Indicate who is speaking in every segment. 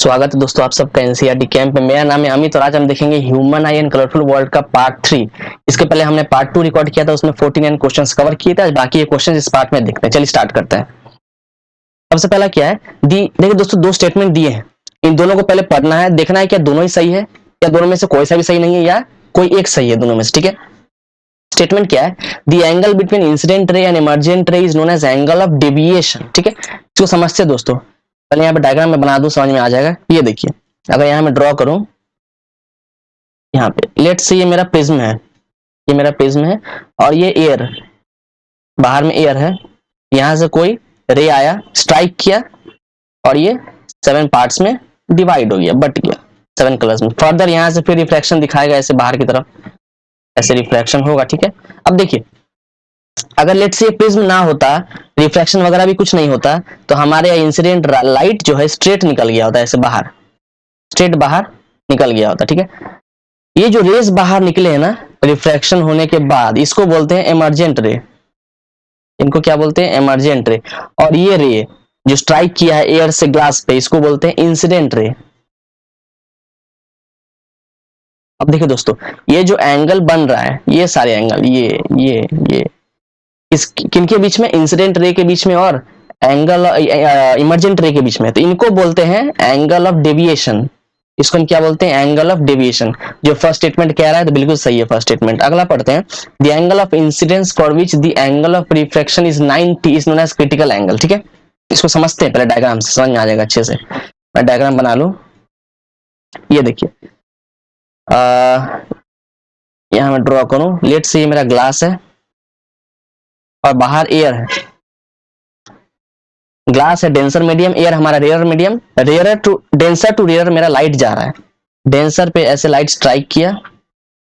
Speaker 1: स्वागत है दोस्तों आप सबका एनसीईआरटी कैंप में। मेरा नाम है अमित और आज हम देखेंगे human I and colourful world का पार्ट 3। इसके पहले हमने पार्ट 2 रिकॉर्ड किया था, उसमें 49 क्वेश्चंस कवर किए थे। आज बाकी ये क्वेश्चंस इस पार्ट में देखते हैं। चलिए स्टार्ट करते हैं। सबसे पहला क्या है, देखिए दोस्तों, दो स्टेटमेंट दिए हैं, इन दोनों को पहले पढ़ना है, देखना है क्या दोनों ही सही है या दोनों में से कोई सा भी सही नहीं है या कोई एक सही है दोनों में से। ठीक है, स्टेटमेंट क्या है, the angle between incident ray and emergent ray is known as angle of deviation. ठीक है, इसको समझते हैं दोस्तों। पहले यहाँ पे डायग्राम में बना दूं, समझ में आ जाएगा। ये देखिए, अगर यहाँ मैं ड्रॉ करूं, यहाँ पे लेट्स से ये मेरा प्रिज्म है, ये मेरा प्रिज्म है और ये एयर, बाहर में एयर है। यहां से कोई रे आया, स्ट्राइक किया और ये 7 पार्ट्स में डिवाइड हो गया, बट गया 7 कलर्स में। फर्दर यहाँ से फिर रिफ्लेक्शन दिखाएगा ऐसे बाहर की तरफ, ऐसे रिफ्लेक्शन होगा। ठीक है, अब देखिए, अगर लेट्स से प्रिज्म ना होता, रिफ्लेक्शन वगैरह भी कुछ नहीं होता, तो हमारे इंसिडेंट लाइट जो है स्ट्रेट निकल गया होता, ऐसे बाहर, स्ट्रेट बाहर निकल गया होता। ठीक है, ये जो रेज बाहर निकले हैं ना रिफ्रैक्शन होने के बाद, इसको बोलते हैं एमर्जेंट रे। इनको क्या बोलते हैं, एमर्जेंट रे। और ये रे जो स्ट्राइक किया है एयर से ग्लास पे, इसको बोलते हैं इंसिडेंट रे। अब देखिए दोस्तों, ये जो एंगल बन रहा है, ये सारे एंगल, ये इस किनके बीच में, इंसिडेंट रे के बीच में और एंगल इमर्जेंट रे के बीच में, तो इनको बोलते हैं एंगल ऑफ डेविएशन। इसको हम क्या बोलते हैं, एंगल ऑफ डेविएशन। जो फर्स्ट स्टेटमेंट कह रहा है तो बिल्कुल सही है फर्स्ट स्टेटमेंट। अगला पढ़ते हैं, the angle of incidence for which the angle of refraction is 90 is known as critical angle. ठीक है, इसको समझते हैं पहले डायग्राम से, समझ में आ जाएगा अच्छे से। मैं डायग्राम बना लूं, ये देखिए, यहां मैं ड्रॉ करूं, लेट से ये मेरा ग्लास है और बाहर एयर है। ग्लास है डेंसर मीडियम, एयर हमारा rare medium, rare to denser to rare मेरा लाइट जा रहा है। डेंसर पे ऐसे लाइट स्ट्राइक किया,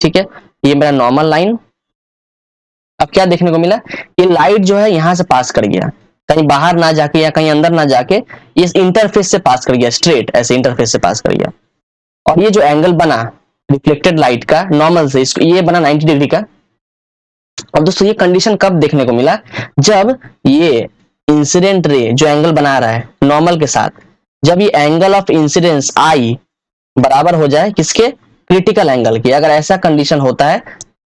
Speaker 1: ठीक है, ये मेरा नॉर्मल लाइन। अब क्या देखने को मिला, ये लाइट जो है यहां से पास कर गया, कहीं बाहर ना जाके या कहीं अंदर ना जाके, इस इंटरफेस से पास कर गया, स्ट्रेट ऐसे इंटरफेस से पास कर गया। और ये जो एंगल बना रिफ्लेक्टेड लाइट का नॉर्मल से, इसको ये बना 90 डिग्री का। अब दोस्तों ये कंडीशन कब देखने को मिला, जब ये इंसिडेंट रे जो एंगल बना रहा है नॉर्मल के साथ, जब ये एंगल ऑफ इंसिडेंस आई बराबर हो जाए किसके, क्रिटिकल एंगल की। अगर ऐसा कंडीशन होता है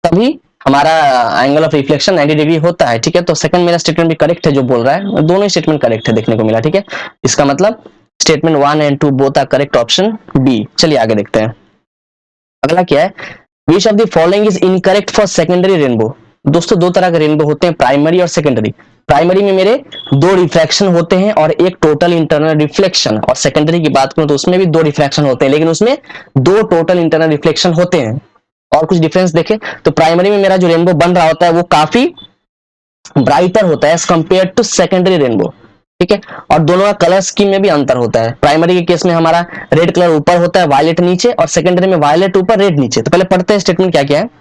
Speaker 1: तभी हमारा एंगल ऑफ रिफ्लेक्शन 90 डिग्री होता है। ठीक है, तो सेकंड मेरा स्टेटमेंट भी करेक्ट है जो बोल रहा है, दोनों ही स्टेटमेंट करेक्ट है देखने को मिला। ठीक है, इसका मतलब statement 1 and 2 both are correct, option B. चलिए आगे देखते हैं। अगला क्या है, which of the following is incorrect for secondary rainbow. दोस्तों दो तरह के रेनबो होते हैं, प्राइमरी और सेकेंडरी। प्राइमरी में मेरे 2 रिफ्रैक्शन होते हैं और एक टोटल इंटरनल रिफ्लेक्शन, और सेकेंडरी की बात करूं तो उसमें भी 2 रिफ्रैक्शन होते हैं, लेकिन उसमें 2 टोटल इंटरनल रिफ्लेक्शन होते हैं। और कुछ डिफरेंस देखें तो प्राइमरी में मेरा जो रेनबो बन रहा होता है वो काफी ब्राइटर होता है as compared to secondary rainbow. ठीक है, और दोनों का कलर स्कीम में भी अंतर होता है। प्राइमरी के केस में हमारा रेड कलर ऊपर होता है, वायलेट नीचे, और सेकेंडरी में वायलेट ऊपर रेड नीचे। तो पहले पढ़ते हैं स्टेटमेंट क्या क्या है।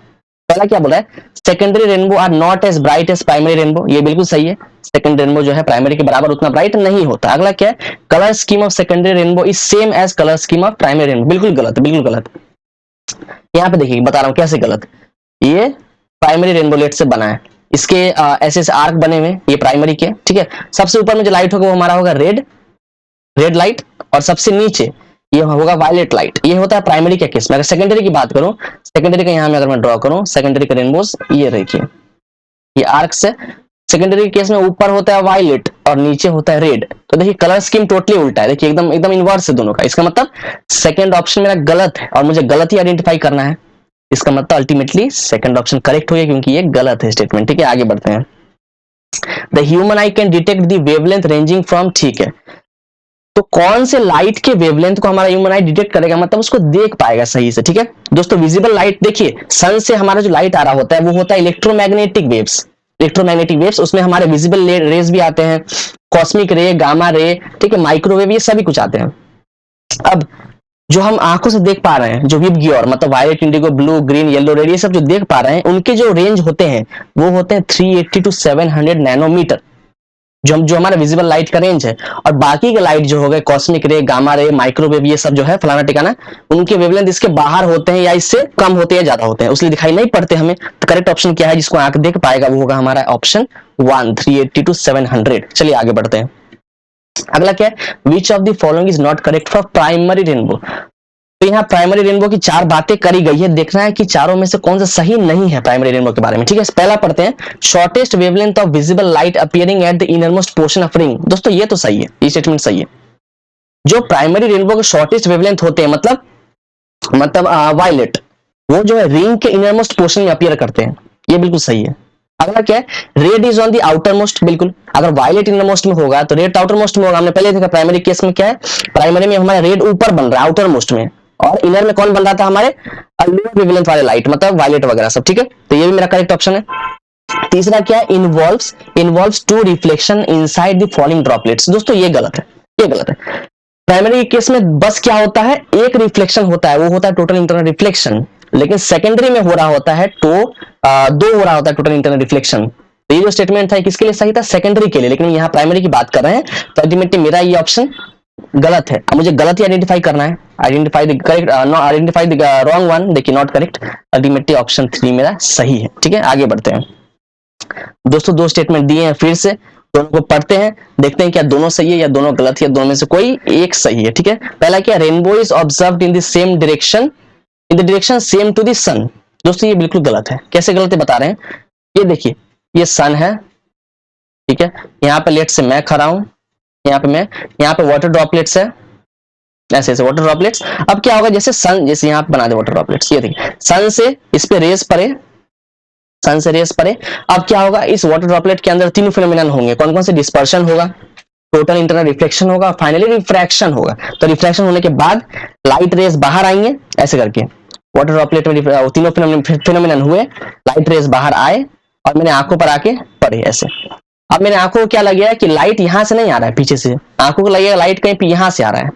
Speaker 1: पहला क्या बोला है, secondary rainbow are not as bright as primary rainbow. ये बिल्कुल सही है, सेकेंडरी रेनबो जो है प्राइमरी के बराबर उतना ब्राइट नहीं होता। अगला क्या है, colour scheme of secondary rainbow is same as colour scheme of primary rainbow. बिल्कुल गलत, बिल्कुल गलत। यहाँ पे देखिए बता रहा हूँ कैसे गलत। ये प्राइमरी रेनबो लेट से बना है, इसके ऐसे ऐसे आर्क बने हुए, ये प्राइमरी के। ठीक है, सबसे ऊपर में जो लाइट होगा वो हमारा होगा रेड लाइट, और सबसे नीचे ये होगा वायलेट लाइट। ये होता है प्राइमरी के केस में। अगर सेकेंडरी की बात करूं, सेकेंडरी का यहाँ में अगर मैं ड्रॉ करूं, सेकेंडरी के रेनबोस ये देखिए, ये आर्क से। सेकेंडरी के केस में ऊपर होता है वायलेट और नीचे होता है रेड। तो देखिए कलर स्कीम टोटली उल्टा है, देखिए एकदम एकदम इनवर्स है दोनों का। इसका मतलब सेकेंड ऑप्शन मेरा गलत है और मुझे गलत ही आइडेंटिफाई करना है। इसका मतलब अल्टीमेटली सेकंड ऑप्शन करेक्ट हो गया, क्योंकि ये गलत है स्टेटमेंट। ठीक है, आगे बढ़ते हैं। The human I can detect the wavelength ranging from, ठीक है, तो कौन से लाइट के वेवलेंथ को हमारा ह्यूमन आई डिटेक्ट करेगा, मतलब उसको देख पाएगा सही से। ठीक है दोस्तों, विजिबल लाइट देखिए, सन से हमारा जो लाइट आ रहा होता है वो होता है इलेक्ट्रोमैग्नेटिक वेव्स। इलेक्ट्रोमैग्नेटिक वेव्स, उसमें हमारे विजिबल रेज भी आते हैं, कॉस्मिक रे, गामा रे, ठीक है, माइक्रोवेव, ये सभी कुछ आते हैं। अब जो हम आंखों से देख पा रहे हैं, जो विबग्योर मतलब violet, indigo, blue, green, yellow, red, ये सब जो देख पा रहे हैं, उनके जो रेंज होते हैं वो होते हैं 380 टू 700 नैनोमीटर, जो हमारा विजिबल लाइट का रेंज है। और बाकी के लाइट जो हो गए कॉस्मिक रे, गामा रे, माइक्रोवेव, ये सब जो है फलाना टिकाना, उनके वेवलेंथ इसके बाहर होते हैं या इससे कम होते हैं, ज्यादा होते हैं, उसलिए दिखाई नहीं पड़ते हमें। तो करेक्ट ऑप्शन क्या है जिसको आंख देख पाएगा, वो होगा हमारा ऑप्शन 1, 380 टू 700। चलिए आगे बढ़ते हैं। अगला क्या है, which of the following is not correct for primary rainbow. तो यहाँ प्राइमरी रेनबो की 4 बातें करी गई है, देखना है कि चारों में से कौन सा सही नहीं है प्राइमरी रेनबो के बारे में। ठीक है, पहला पढ़ते हैं, shortest wavelength of visible light appearing at the innermost portion of ring. दोस्तों ये तो सही है, ये स्टेटमेंट सही है। जो प्राइमरी रेनबो के शॉर्टेस्ट वेवलेंथ होते हैं, मतलब वायलेट, वो जो है रिंग के इनरमोस्ट पोर्शन में अपीयर करते हैं, ये बिल्कुल सही है। अगला क्या है, red is on the outer most, बिल्कुल। अगर वायलेट इनर मोस्ट में होगा तो रेड आउटर मोस्ट में होगा। हमने पहले देखा प्राइमरी केस में क्या है, प्राइमरी में हमारा रेड ऊपर बन रहा है आउटर मोस्ट में, और इनर में कौन बन रहा था हमारे लोअर वेवलेंथ वाले लाइट, मतलब वायलेट वगैरह सब। ठीक है, तो ये भी मेरा करेक्ट ऑप्शन है। तीसरा क्या है, involves two reflection inside the falling droplets. दोस्तों ये गलत है, ये गलत है। प्राइमरी केस में बस क्या होता है, एक रिफ्लेक्शन होता है, वो होता है टोटल इंटरनल रिफ्लेक्शन। लेकिन सेकेंडरी में हो रहा होता है तो दो हो रहा होता है टोटल इंटरनल रिफ्लेक्शन। तो ये जो स्टेटमेंट था किसके लिए सही था, सेकेंडरी के लिए, लेकिन यहाँ प्राइमरी की बात कर रहे हैं, तो अल्टीमेटली मेरा ये ऑप्शन गलत है। अब मुझे गलत ही आइडेंटिफाई करना है, identify the correct, identify the wrong one. देखिए नॉट करेक्ट, अल्टीमेटली ऑप्शन 3 मेरा सही है। ठीक है, आगे बढ़ते हैं दोस्तों। 2 स्टेटमेंट दिए हैं, फिर से दोनों को पढ़ते हैं, देखते हैं क्या दोनों सही है या दोनों गलत है, दोनों में से कोई एक सही है। ठीक है, पहला क्या, rainbow is observed in the same direction, in the direction same to the sun. दोस्तों ये बिल्कुल गलत है। कैसे गलत है बता रहे हैं, ये देखिए, ये सन है, ठीक है, यहाँ पे लेट से मैं खड़ा हूं, यहाँ पे वाटर ड्रॉपलेट्स है, ऐसे ऐसे वाटर ड्रॉपलेट्स। अब क्या होगा, जैसे सन, जैसे यहाँ पे बना दे वाटर ड्रॉपलेट्स, ये देखिए सन से इस पे रेस पड़े, सन से रेस पड़े। अब क्या होगा, इस वाटर ड्रॉपलेट के अंदर 3 फिनोमिनन होंगे, कौन कौन से, डिस्पर्शन होगा, टोटल इंटरनल रिफ्लेक्शन होगा, फाइनली रिफ्रैक्शन होगा। तो रिफ्रैक्शन होने के बाद लाइट रेस बाहर आएंगे, ऐसे करके वाटर ड्रॉपलेट में तीनों फिनोमिनन हुए, लाइट रेस बाहर आए और मेरे आंखों पर आके पड़े ऐसे। अब मेरे आंखों को क्या लग गया कि लाइट यहां से नहीं आ रहा है, पीछे से आंखों को लगेगा लाइट कहीं यहां से आ रहा है,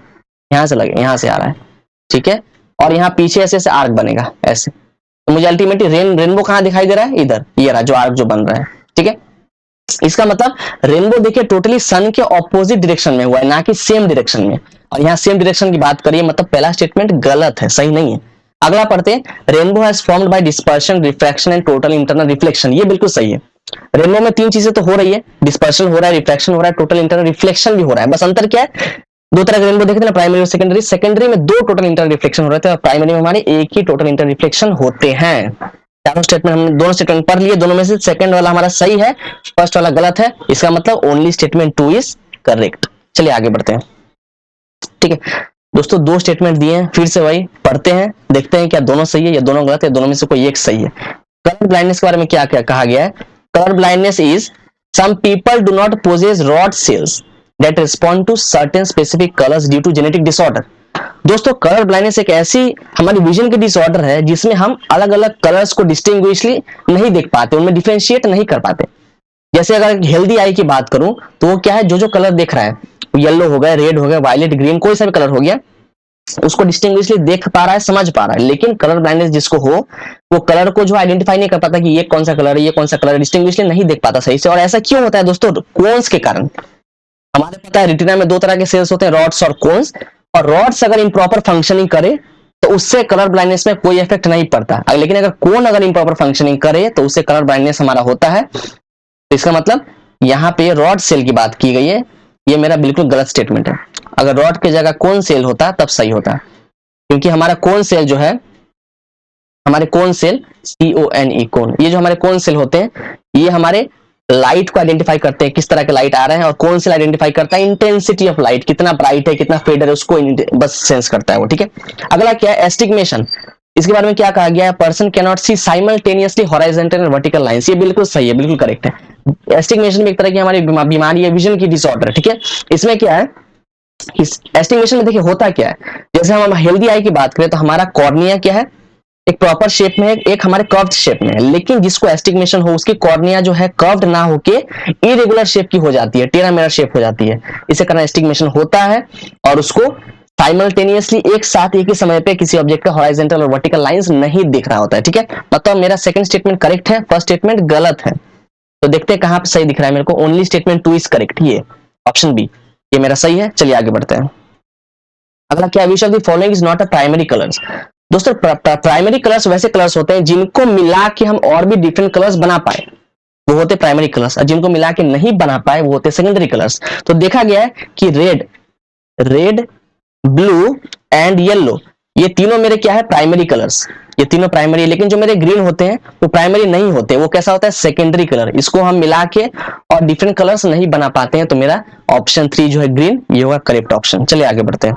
Speaker 1: यहां से लगे, यहां से आ रहा है, ठीक है, और यहाँ पीछे ऐसे ऐसे आर्क बनेगा ऐसे। तो मुझे अल्टीमेटली रेनबो कहां दिखाई दे रहा है, इधर, ये रहा जो आर्क जो बन रहा है। ठीक है, इसका मतलब रेनबो देखिए टोटली सन के ऑपोजिट डायरेक्शन में हुआ है, ना कि सेम डायरेक्शन में। और यहाँ सेम डायरेक्शन की बात करिए, मतलब पहला स्टेटमेंट गलत है, सही नहीं है। अगला पढ़ते हैं, rainbow has formed by dispersion, refraction and total internal reflection. ये बिल्कुल सही है। रेनबो में 3 चीजें तो हो रही है, डिस्पर्शन हो रहा है, रिफ्रैक्शन हो रहा है, टोटल इंटरनल रिफ्लेक्शन भी हो रहा है। बस अंतर क्या है, 2 तरह के रेनबो देखे थे ना, प्राइमरी और सेकेंडरी। सेकेंडरी में 2 टोटल इंटरनल रिफ्लेक्शन हो रहे थे, और प्राइमरी में हमारे एक ही टोटल इंटरनल रिफ्लेक्शन होते हैं। चारों स्टेटमेंट हमने दोनों स्टेटमेंट पढ़ लिए, दोनों में से सेकंड वाला हमारा सही है, फर्स्ट वाला गलत है। इसका मतलब ओनली स्टेटमेंट 2 इज करेक्ट। चलिए आगे बढ़ते हैं। ठीक है दोस्तों, 2 स्टेटमेंट दिए हैं, फिर से वही पढ़ते हैं, देखते हैं क्या दोनों सही है या दोनों गलत है, दोनों में से कोई एक सही है। कलर ब्लाइंडनेस के बारे में क्या क्या कहा गया है, colour blindness is some people do not possess rod cells that respond to certain specific colours due to genetic disorder. दोस्तों कलर ब्लाइंडनेस एक ऐसी हमारी विजन की डिसऑर्डर है जिसमें हम अलग अलग कलर्स को डिस्टिंग्विशली नहीं देख पाते, उनमें डिफरेंशिएट नहीं कर पाते। जैसे अगर हेल्दी आई की बात करूं तो वो क्या है, जो कलर देख रहा है, येलो हो गया, रेड हो गया, वायलेट, ग्रीन, कोई सा भी कलर हो गया, उसको डिस्टिंग्विशली देख पा रहा है, समझ पा रहा है। लेकिन कलर ब्लाइंडनेस जिसको हो, वो कलर को जो आइडेंटिफाई नहीं कर पाता कि ये कौन सा कलर है, ये कौन सा कलर है, डिस्टिंग्विशली नहीं देख पाता सही से। और ऐसा क्यों होता है दोस्तों, कोन्स के कारण। हमारे पता है रेटिना में 2 तरह के सेल्स होते हैं, रॉड्स और कोन्स, और रॉड्स अगर इम्प्रॉपर फंक्शनिंग करे तो उससे कलर ब्लाइंडनेस में कोई इफेक्ट नहीं पड़ता, लेकिन अगर कोन अगर इम्प्रॉपर फंक्शनिंग करे तो उससे कलर ब्लाइंडनेस हमारा होता है। तो इसका मतलब यहाँ पे रॉड सेल की बात की गई है, ये मेरा बिल्कुल गलत स्टेटमेंट है। अगर रॉड की जगह कोन सेल होता तब सही होता, क्योंकि हमारा कोन सेल जो है, हमारे कोन सेल CONE कोन, ये जो हमारे कोन सेल होते हैं ये हमारे लाइट को आइडेंटिफाई करते हैं, किस तरह के लाइट आ रहे हैं, और कौन से आइडेंटिफाई करता है इंटेंसिटी ऑफ लाइट, कितना ब्राइट है, कितना फेडर है, उसको बस सेंस करता है वो। ठीक है, अगला क्या है, एस्टिग्मेशन। इसके बारे में क्या कहा गया है, person can not see simultaneously horizontal and vertical lines. ये बिल्कुल सही है, बिल्कुल करेक्ट है। एस्टिग्मेशन भी एक तरह की हमारी बीमारी है, विजन की डिसऑर्डर है। ठीक है, इसमें क्या है, एस्टिग्मेशन में देखिए होता क्या है, जैसे हम हेल्दी आई की बात करें तो हमारा कॉर्निया क्या है, एक प्रॉपर शेप में है, एक हमारे कर्व्ड शेप में है। लेकिन जिसको एस्टिग्मेशन हो उसकी कॉर्निया जो है कर्व्ड ना होके इरेगुलर शेप की हो जाती है, टेरा मेरा शेप हो जाती है, इसे कारण एस्टिग्मेशन होता है। और उसको साइमल्टेनियसली एक साथ एक ही समय पे किसी ऑब्जेक्ट का हॉरिजॉन्टल और वर्टिकल लाइंस नहीं दिख रहा होता है। ठीक है, मतलब मेरा सेकंड स्टेटमेंट करेक्ट है, फर्स्ट स्टेटमेंट गलत है। तो देखते हैं कहां पे सही दिख रहा है मेरे को। ओनली स्टेटमेंट 2 इज करेक्ट, ये ऑप्शन बी, ये मेरा सही है। चलिए आगे बढ़ते हैं। अगला क्या, विच of the following is not a primary colours. दोस्तों प्राइमरी कलर्स वैसे कलर्स होते हैं जिनको मिला के हम और भी डिफरेंट कलर्स बना पाए। वो होते प्राइमरी कलर्स, और जिनको मिला के नहीं बना पाए वो होते सेकेंडरी कलर्स। तो देखा गया है कि रेड ब्लू एंड येलो ये तीनों मेरे क्या है, प्राइमरी कलर्स, ये तीनों प्राइमरी। लेकिन जो मेरे ग्रीन होते हैं वो प्राइमरी नहीं होते, वो कैसा होता है, सेकेंडरी कलर। इसको हम मिला के और डिफरेंट कलर्स नहीं बना पाते हैं, तो मेरा ऑप्शन 3 जो है ग्रीन, ये होगा करेक्ट ऑप्शन। चलिए आगे बढ़ते हैं।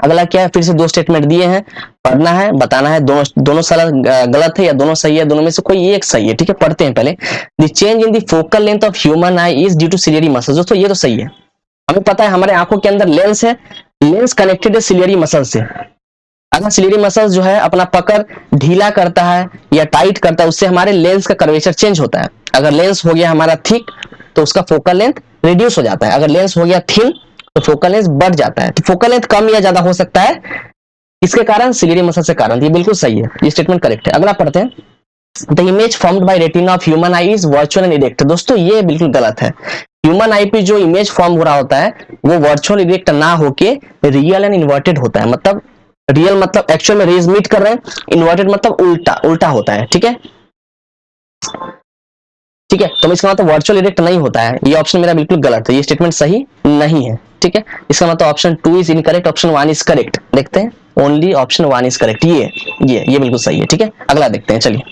Speaker 1: अगला क्या है, फिर से 2 स्टेटमेंट दिए हैं, पढ़ना है, बताना है दोनों सारा गलत है या दोनों सही है, दोनों में से कोई एक सही है। ठीक है, पढ़ते हैं पहले। The change in the focal length of human eye is due to ciliary muscles. दोस्तों ये तो सही है, हमें पता है हमारे आंखों के अंदर लेंस है, लेंस कनेक्टेड है सिलियरी मसल से। अगर सिलियरी मसल जो है अपना पकड़ ढीला करता है या टाइट करता है, उससे हमारे लेंस का कर्वेचर चेंज होता है। अगर लेंस हो गया हमारा थिक तो उसका फोकल लेंथ रिड्यूस हो जाता है, अगर लेंस हो गया थिन तो फोकल लेंथ बढ़ जाता है। तो फोकल लेंथ कम या ज्यादा हो सकता है इसके कारण, सिलियरी मसल से कारण। ये बिल्कुल सही है, ये स्टेटमेंट करेक्ट है। अगला पढ़ते हैं। The image formed by retina of human eye is virtual and erect. दोस्तों ये बिल्कुल गलत है। ह्यूमन आई पे जो इमेज फॉर्म हो रहा होता है वो वर्चुअल इरेक्ट ना होके रियल एंड इन्वर्टेड होता है। मतलब रियल मतलब एक्चुअल में रेज मीट कर रहे हैं, इन्वर्टेड मतलब उल्टा होता है। ठीक है, ठीक है, तो इसका मतलब वर्चुअल इरेक्ट नहीं होता है। ये ऑप्शन मेरा बिल्कुल गलत है, ये स्टेटमेंट सही नहीं है। ठीक है, इसका मतलब option 2 is incorrect, option 1 is correct. देखते हैं, ओनली ऑप्शन 1 इज करेक्ट। ये बिल्कुल सही है। ठीक है, अगला देखते हैं, चलिए।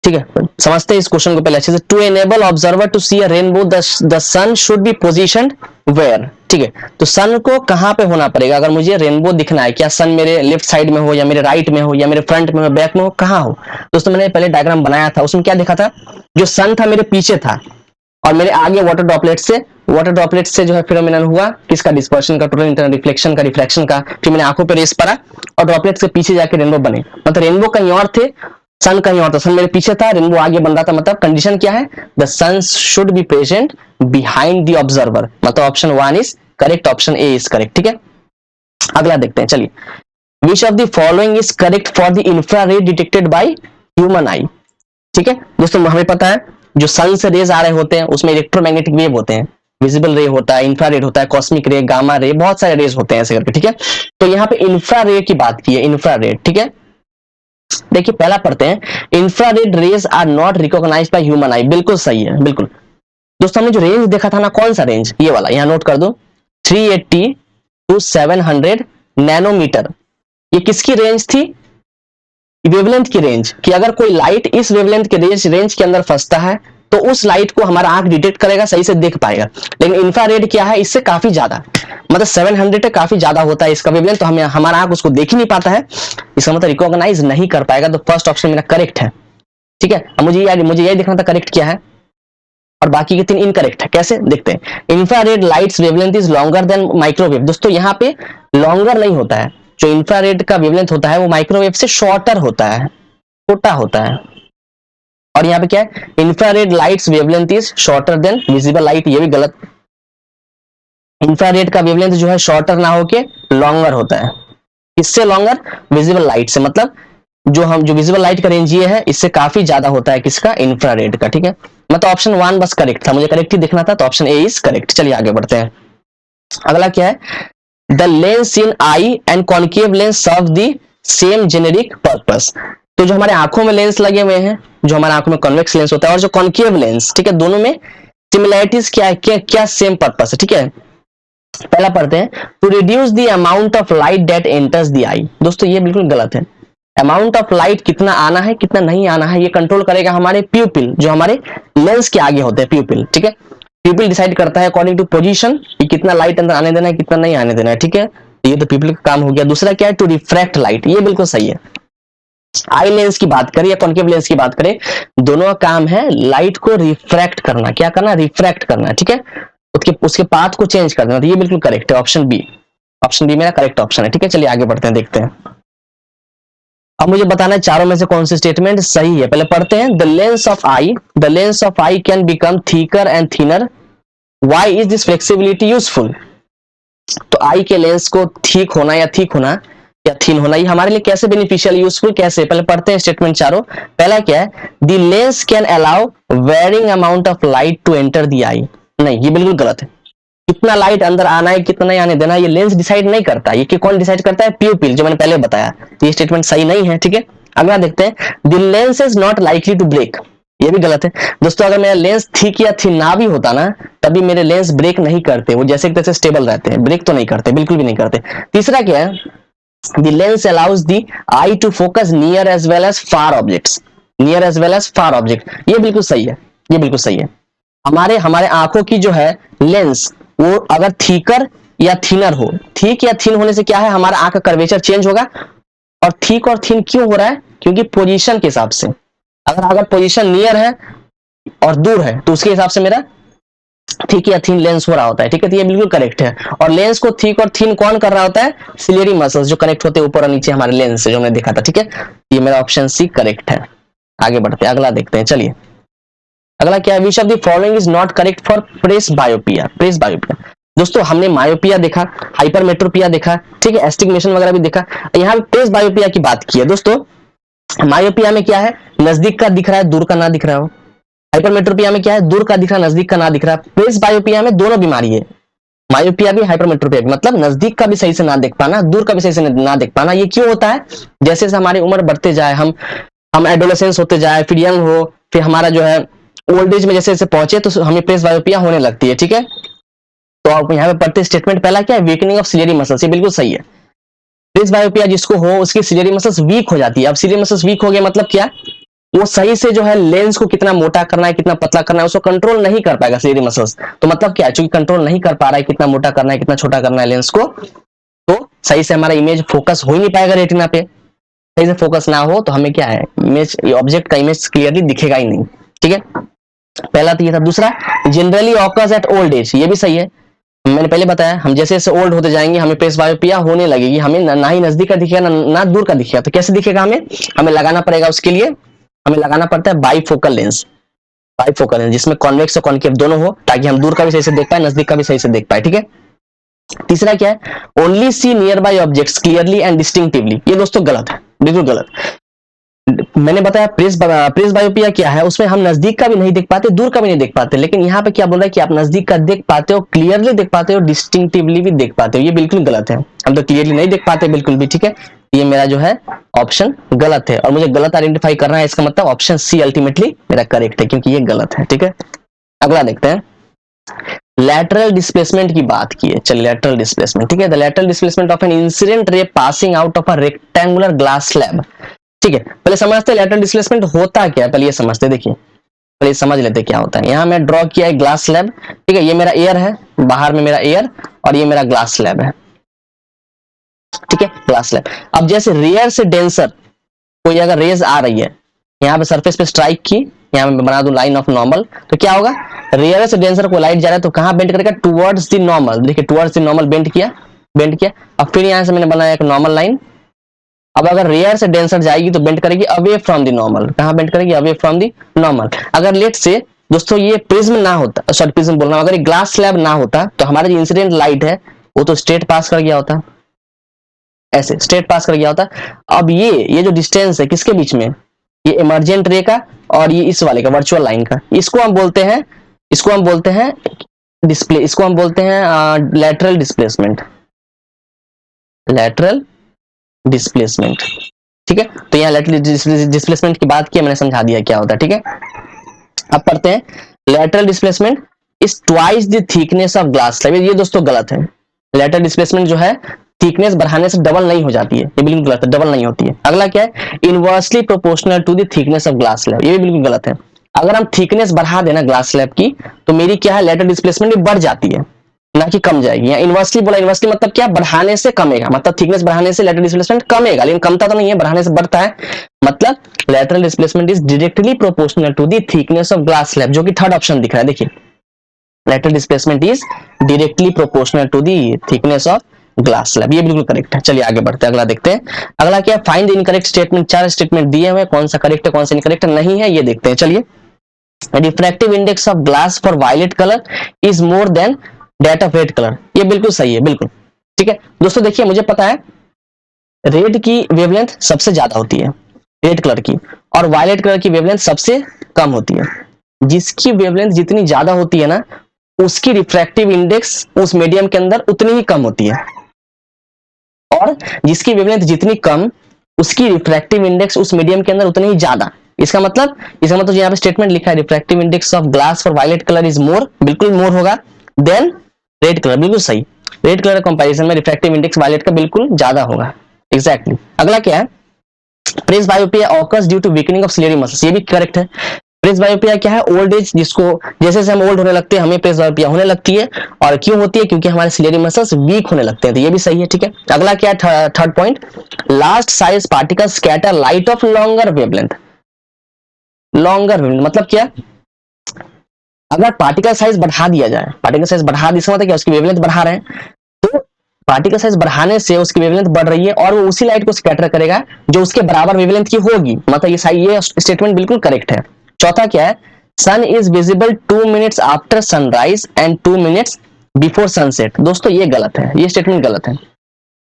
Speaker 1: ठीक है, समझते हैं इस क्वेश्चन को पहले अच्छे से। To enable observer to see a rainbow the sun should be positioned where. ठीक है, तो सन को कहां पे होना पड़ेगा अगर मुझे रेनबो दिखना है? क्या सन मेरे लेफ्ट साइड में हो या मेरे राइट में हो या मेरे फ्रंट में हो, बैक में हो, कहां हो? दोस्तों मैंने पहले डायग्राम बनाया था, उसमें क्या देखा था, जो सन था मेरे पीछे था और मेरे आगे वाटर ड्रॉपलेट से जो है फिनोमेनन हुआ किसका, डिस्पर्शन का, टोटल इंटरनल रिफ्लेक्शन का, रिफ्रैक्शन का। फिर मैंने आंखों पे रेस पड़ा और ड्रॉपलेट के पीछे जाके रेनबो बने। मतलब रेनबो कहीं और थे, सन कहीं और था। सन मेरे पीछे था, रेनबो आगे बन रहा था। मतलब कंडीशन क्या है, the sun should be present behind the observer. मतलब option 1 is correct, option A is correct. ठीक है, अगला देखते हैं, चलिए। Which of the following is correct for the infrared detected by human eye. ठीक है दोस्तों, हमें पता है जो सन से रेज आ रहे होते हैं उसमें इलेक्ट्रोमैग्नेटिक वेव होते हैं, विजिबल रे होता है, इंफ्रारेड होता है, कॉस्मिक रे, गामा रे, बहुत सारे रेज होते हैं ऐसे करके। ठीक है, तो यहाँ पे इंफ्रारेड की बात की है, इंफ्रारेड। ठीक है, देखिए पहला पढ़ते हैं, infrared rays are not recognised by human eye. बिल्कुल सही है, बिल्कुल। दोस्तों हमने जो रेंज देखा था ना, कौन सा रेंज, ये वाला, यहाँ नोट कर दो, 380 to 700 नैनोमीटर। ये किसकी रेंज थी, वेवलेंथ की रेंज, कि अगर कोई लाइट इस वेवलेंथ के रेंज के अंदर फंसता है तो उस लाइट को हमारा आंख डिटेक्ट करेगा, सही से देख पाएगा। लेकिन इंफ्रारेड क्या है, इससे काफी ज्यादा, मतलब 700 काफी ज्यादा होता है इसका वेवलेंथ, तो हमें हमारा आंख उसको देख ही नहीं पाता है, इसका मतलब रिकॉग्नाइज नहीं कर पाएगा। तो फर्स्ट ऑप्शन मेरा करेक्ट है। ठीक है, अब मुझे यही देखना था करेक्ट क्या है, और बाकी के 3 इनकरेक्ट है। कैसे देखते हैं, infrared lights wavelength is longer than microwave. दोस्तों यहाँ पे लॉन्गर नहीं होता है, जो इंफ्रारेड का वेवलेंथ होता है वो माइक्रोवेव से शॉर्टर होता है, छोटा होता है। और यहाँ पे क्या है, infrared lights wavelength is shorter than visible light, ये भी गलत। इंफ्रारेड का वेवलेंथ जो है शॉर्टर ना होके लॉन्गर होता है। किससे लॉन्गर, विजिबल लाइट से। मतलब जो विजिबल लाइट का रेंज ये है, इससे काफी ज्यादा होता है किसका, इंफ्रारेड का। ठीक है, मतलब ऑप्शन 1 बस करेक्ट था, मुझे करेक्ट ही देखना था, तो ऑप्शन ए इज करेक्ट। चलिए आगे बढ़ते हैं। अगला क्या है, the lens in eye and concave lens serve the same generic purpose. तो जो हमारे आंखों में लेंस लगे हुए हैं, जो हमारे आंखों में कॉन्वेक्स लेंस होता है और जो कॉन्केव लेंस, ठीक है, दोनों में सिमिलैरिटीज क्या है, क्या सेम पर्पस है। ठीक है, पहला पढ़ते हैं, to reduce the amount of light that enters the eye. दोस्तों ये बिल्कुल गलत है। अमाउंट ऑफ लाइट कितना आना है कितना नहीं आना है, ये कंट्रोल करेगा हमारे प्यूपिल, जो हमारे लेंस के आगे होते हैं, प्यूपिल। ठीक है, प्यूपिल डिसाइड करता है अकॉर्डिंग टू पोजीशन कि कितना लाइट अंदर आने देना है, कितना नहीं आने देना है। ठीक है, ये तो प्यूपिल का काम हो गया। दूसरा क्या है, टू रिफ्रैक्ट लाइट, ये बिल्कुल सही है। आई लेंस की बात करें या कॉन्केव लेंस की बात करें, दोनों का काम है लाइट को रिफ्रैक्ट करना। क्या करना, रिफ्रैक्ट करना। ठीक है, उसके पाथ को चेंज कर देना। तो ये बिल्कुल करेक्ट है, ऑप्शन बी मेरा करेक्ट ऑप्शन है। ठीक है, चलिए आगे बढ़ते हैं, देखते हैं। अब मुझे बताना है चारों में से कौन सी स्टेटमेंट सही है। पहले पढ़ते हैं, the lens of I can become thicker and thinner, why is this flexibility useful. तो आई के लेंस को ठीक होना या थिन होना, ये हमारे लिए कैसे बेनिफिशियल, यूजफुल कैसे, पहले पढ़ते हैं स्टेटमेंट चारों। पहला क्या है, the lens can allow varying amount of light to enter the eye. नहीं, ये बिल्कुल गलत है। कितना लाइट अंदर आना है कितना नहीं आने देना, ये लेंस डिसाइड नहीं करता, ये कौन डिसाइड करता है, प्यूपिल, जो मैंने पहले बताया। तो ये स्टेटमेंट सही नहीं है। ठीक है, अगला देखते हैं, the lens is not likely to break. ये भी गलत है दोस्तों। अगर मेरा लेंस थिक या थिन ना भी होता ना, तभी मेरे लेंस ब्रेक नहीं करते, वो जैसे तैसे स्टेबल रहते हैं, ब्रेक तो नहीं करते, बिल्कुल भी नहीं करते। तीसरा क्या है, the lens allows the eye to focus near as well as far objects, near as well as far object, ये बिल्कुल सही है, ये बिल्कुल सही है। हमारे हमारे आंखों की जो है लेंस, वो अगर थीकर या थिनर हो, थीक या थिन होने से क्या है, हमारा आंख का कर्वेचर चेंज होगा। और थीक और थिन क्यों हो रहा है, क्योंकि पोजीशन के हिसाब से, अगर पोजीशन नियर है और दूर है तो उसके हिसाब से मेरा थिक या थिन लेंस हो रहा होता है, ठीक है। तो ये बिल्कुल करेक्ट है। और लेंस को थिक और थिन कौन कर रहा होता है, सिलियरी मसल्स जो कनेक्ट होते हैं ऊपर और नीचे हमारे लेंस से, जो हमने देखा था, ठीक है। ये मेरा ऑप्शन सी करेक्ट है। आगे बढ़ते हैं, अगला देखते हैं, चलिए अगला क्या है, which of the following is not correct for presbyopia. Presbyopia दोस्तों, हमने मायोपिया देखा, हाइपरमेट्रोपिया देखा, ठीक है, एस्टिग्मेशन वगैरह भी देखा, यहाँ पे प्रेस बायोपिया की बात की है दोस्तों। मायोपिया में क्या है, नजदीक का दिख रहा है, दूर का ना दिख रहा हो। हाइपरमेट्रोपिया में क्या है, दूर का दिख रहा है, नजदीक का ना दिख रहा है। प्रेस बायोपिया में दोनों बीमारी है, मायोपिया भी हाइपरमेट्रोपिया भी, मतलब नजदीक का भी सही से ना देख पाना, दूर का भी सही से ना देख पाना। ये क्यों होता है, जैसे जैसे हमारी उम्र बढ़ते जाए, हम एडोलेसेंस होते जाए, फिर यंग हो, फिर हमारा जो है ओल्ड एज में जैसे जैसे पहुंचे तो हमें प्रेस बायोपिया होने लगती है, ठीक है। तो आप यहाँ पे पढ़ते स्टेटमेंट पहला क्या है, वीकनिंग ऑफ सिलियरी मसल्स, ये बिल्कुल सही है। प्रेस बायोपिया जिसको हो उसकी सिलियरी मसल्स वीक हो जाती है। अब सिलियरी मसल्स वीक हो गया मतलब क्या, वो सही से जो है लेंस को कितना मोटा करना है, कितना पतला करना है, उसको कंट्रोल नहीं कर पाएगा सिलियरी मसल्स। तो मतलब क्या है, चूंकि कंट्रोल नहीं कर पा रहा है, कितना मोटा करना है, कितना छोटा करना है लेंस को, तो सही से हमारा इमेज फोकस हो ही नहीं पाएगा रेटिना पे। सही से फोकस ना हो तो हमें क्या है, इमेज, ऑब्जेक्ट का इमेज क्लियरली दिखेगा ही नहीं, ठीक है। पहला तो ये था। दूसरा, generally occurs eight old age, ये भी सही है। मैंने पहले बताया, हम जैसे जैसे ओल्ड होते जाएंगे हमें प्रेस बायोपिया होने लगेगी, हमें ना ही नजदीक का दिखेगा ना दूर का दिखेगा। तो कैसे दिखेगा, हमें लगाना पड़ेगा, उसके लिए हमें लगाना पड़ता है बाईफोकल लेंस, बाईफोकल लेंस जिसमें कॉन्वेक्स और कॉन्केव दोनों हो, ताकि हम दूर का भी सही से देख पाए, नजदीक का भी सही से देख पाए, ठीक है। तीसरा क्या है, only see nearby objects clearly and distinctively, ये दोस्तों गलत है, बिल्कुल गलत। मैंने बताया प्रेस बायोपिया क्या है, उसमें हम नजदीक का भी नहीं देख पाते, दूर का भी नहीं देख पाते, लेकिन यहाँ पे क्या बोल रहा है कि आप नजदीक का देख पाते हो, क्लियरली देख पाते हो, डिस्टिंक्टिवली भी देख पाते हो। ये बिल्कुल गलत है, हम तो क्लियरली नहीं देख पाते बिल्कुल भी, ठीक है। ये मेरा जो है ऑप्शन गलत है, और मुझे गलत आइडेंटिफाई करना है, इसका मतलब ऑप्शन सी अल्टीमेटली मेरा करेक्ट है, क्योंकि ये गलत है, ठीक है। अगला देखते हैं, लैटरल डिस्प्लेसमेंट की बात की है, चलिए लैटरल डिस्प्लेसमेंट, ठीक है। The lateral displacement of an incident ray passing out of a rectangular glass slab, ठीक है। पहले समझते हैं लैटरल डिस्प्लेसमेंट होता क्या है, पहले ये समझते, देखिए पहले समझ लेते क्या होता है। यहाँ मैं ड्रॉ किया है ग्लास स्लैब, ठीक है, ये मेरा एयर है, बाहर में मेरा एयर, और ये मेरा ग्लास स्लैब है, ठीक है, ग्लास स्लैब। अब जैसे रेयर से डेंसर कोई अगर रेज आ रही है, यहाँ पे सरफेस पे स्ट्राइक की, यहाँ मैं बना दूं लाइन ऑफ नॉर्मल, तो क्या होगा, रेयर से डेंसर को लाइट जा रहा है तो कहाँ बेंड करेगा, टुवर्ड्स द नॉर्मल, देखिए टुवर्ड्स द नॉर्मल बेंड किया, बेंड किया। अब फिर यहाँ से मैंने बनाया एक नॉर्मल लाइन। अब अगर रेयर से डेंसर जाएगी तो बेंड करेगी अवे फ्रॉम द नॉर्मल, कहाँ बेंड करेगी, अवे फ्रॉम द नॉर्मल। अगर लेट से दोस्तों ये प्रिज्म ना होता, सॉरी प्रिज्म बोल रहा हूं, अगर ये ग्लास स्लैब ना होता तो हमारा जो इंसिडेंट लाइट है वो तो स्ट्रेट पास कर गया होता, ऐसे स्ट्रेट पास कर गया होता। अब ये जो डिस्टेंस है किसके बीच में, ये इमर्जेंट रे का और ये इस वाले का, वर्चुअल लाइन का, इसको हम बोलते हैं डिस्प्ले, इसको हम बोलते हैं लैटरल डिस्प्लेसमेंट, लैटरल डिस्प्लेसमेंट, ठीक है। तो यहाँ लैटरल डिस्प्लेसमेंट की बात की, मैंने समझा दिया क्या होता है, ठीक है। अब पढ़ते हैं, lateral displacement is twice the thickness of glass slab, ये दोस्तों गलत है। लैटरल डिस्प्लेसमेंट जो है थिकनेस बढ़ाने से डबल नहीं हो जाती है, ये बिल्कुल गलत है, डबल नहीं होती है। अगला क्या है, inversely proportional to the thickness of glass slab, ये भी बिल्कुल गलत है। अगर हम थिकनेस बढ़ा देना ग्लास स्लैब की तो मेरी क्या है, लैटरल डिस्प्लेसमेंट भी बढ़ जाती है, ना कि कम जाएगी। या इनवर्सली बोला, इनवर्सली मतलब क्या, बढ़ाने से कमेगा, मतलब थिकनेस बढ़ाने से लैटरल डिस्प्लेसमेंट कमेगा, लेकिन कमता तो नहीं है, बढ़ाने से बढ़ता है। मतलब lateral displacement is directly proportional to the thickness of glass slab, जो कि थर्ड ऑप्शन दिख रहा है, देखिए lateral displacement is directly proportional to the thickness of glass slab, ये बिल्कुल करेक्ट है। चलिए आगे बढ़ते हैं, अगला देखते हैं। अगला क्या, find the incorrect statement, 4 statement दिए हुए, कौन सा करेक्ट है कौन सा इनकरेक्ट नहीं है, ये देखते हैं। चलिए, refractive index of glass for violet colour is more than that of red colour, ये बिल्कुल सही है, बिल्कुल ठीक है। दोस्तों देखिए, मुझे पता है रेड की वेवलेंथ सबसे ज्यादा होती है, रेड कलर की, और वायलेट कलर की वेवलेंथ सबसे कम होती है। जिसकी वेवलेंथ जितनी ज्यादा होती है ना, उसकी रिफ्रैक्टिव इंडेक्स उस मीडियम के अंदर उतनी ही कम होती है, और जिसकी वेवलेंथ जितनी कम, उसकी रिफ्रैक्टिव इंडेक्स उस मीडियम के अंदर उतनी ही ज्यादा। इसका मतलब यहाँ पे स्टेटमेंट लिखा है refractive index of glass for violet colour is more, बिल्कुल मोर होगा देन रेड कलर, बिल्कुल सही। रेड कलर कंपैरिजन में रिफ्रैक्टिव इंडेक्स वायलेट का बिल्कुल ज्यादा होगा, एग्जैक्टली। अगला क्या है, presbyopia occurs due to weakening of ciliary muscles, ये भी करेक्ट है। प्रेस बायोपिया क्या है, ओल्ड एज, जिसको जैसे जैसे हम ओल्ड होने लगते हैं हमें प्रेस बायोपिया होने लगती है, और क्यों होती है, क्योंकि हमारे सिलियरी मसल्स वीक होने लगते हैं, तो ये भी सही है, ठीक है। अगला क्या है, third point, large size particles scatter light of longer wavelength. Longer wavelength मतलब क्या, अगर पार्टिकल साइज बढ़ा दिया जाए, पार्टिकल साइज बढ़ा दिया मतलब क्या, उसकी वेवलेंथ बढ़ा रहे हैं, तो पार्टिकल साइज बढ़ाने से उसकी वेवलेंथ बढ़ रही है और वो उसी लाइट को स्कैटर करेगा जो उसके बराबर वेवलेंथ की होगी, मतलब ये स्टेटमेंट बिल्कुल करेक्ट है। चौथा क्या है, sun is visible 2 minutes after sunrise and 2 minutes before sunset. दोस्तों ये गलत है, ये स्टेटमेंट गलत है।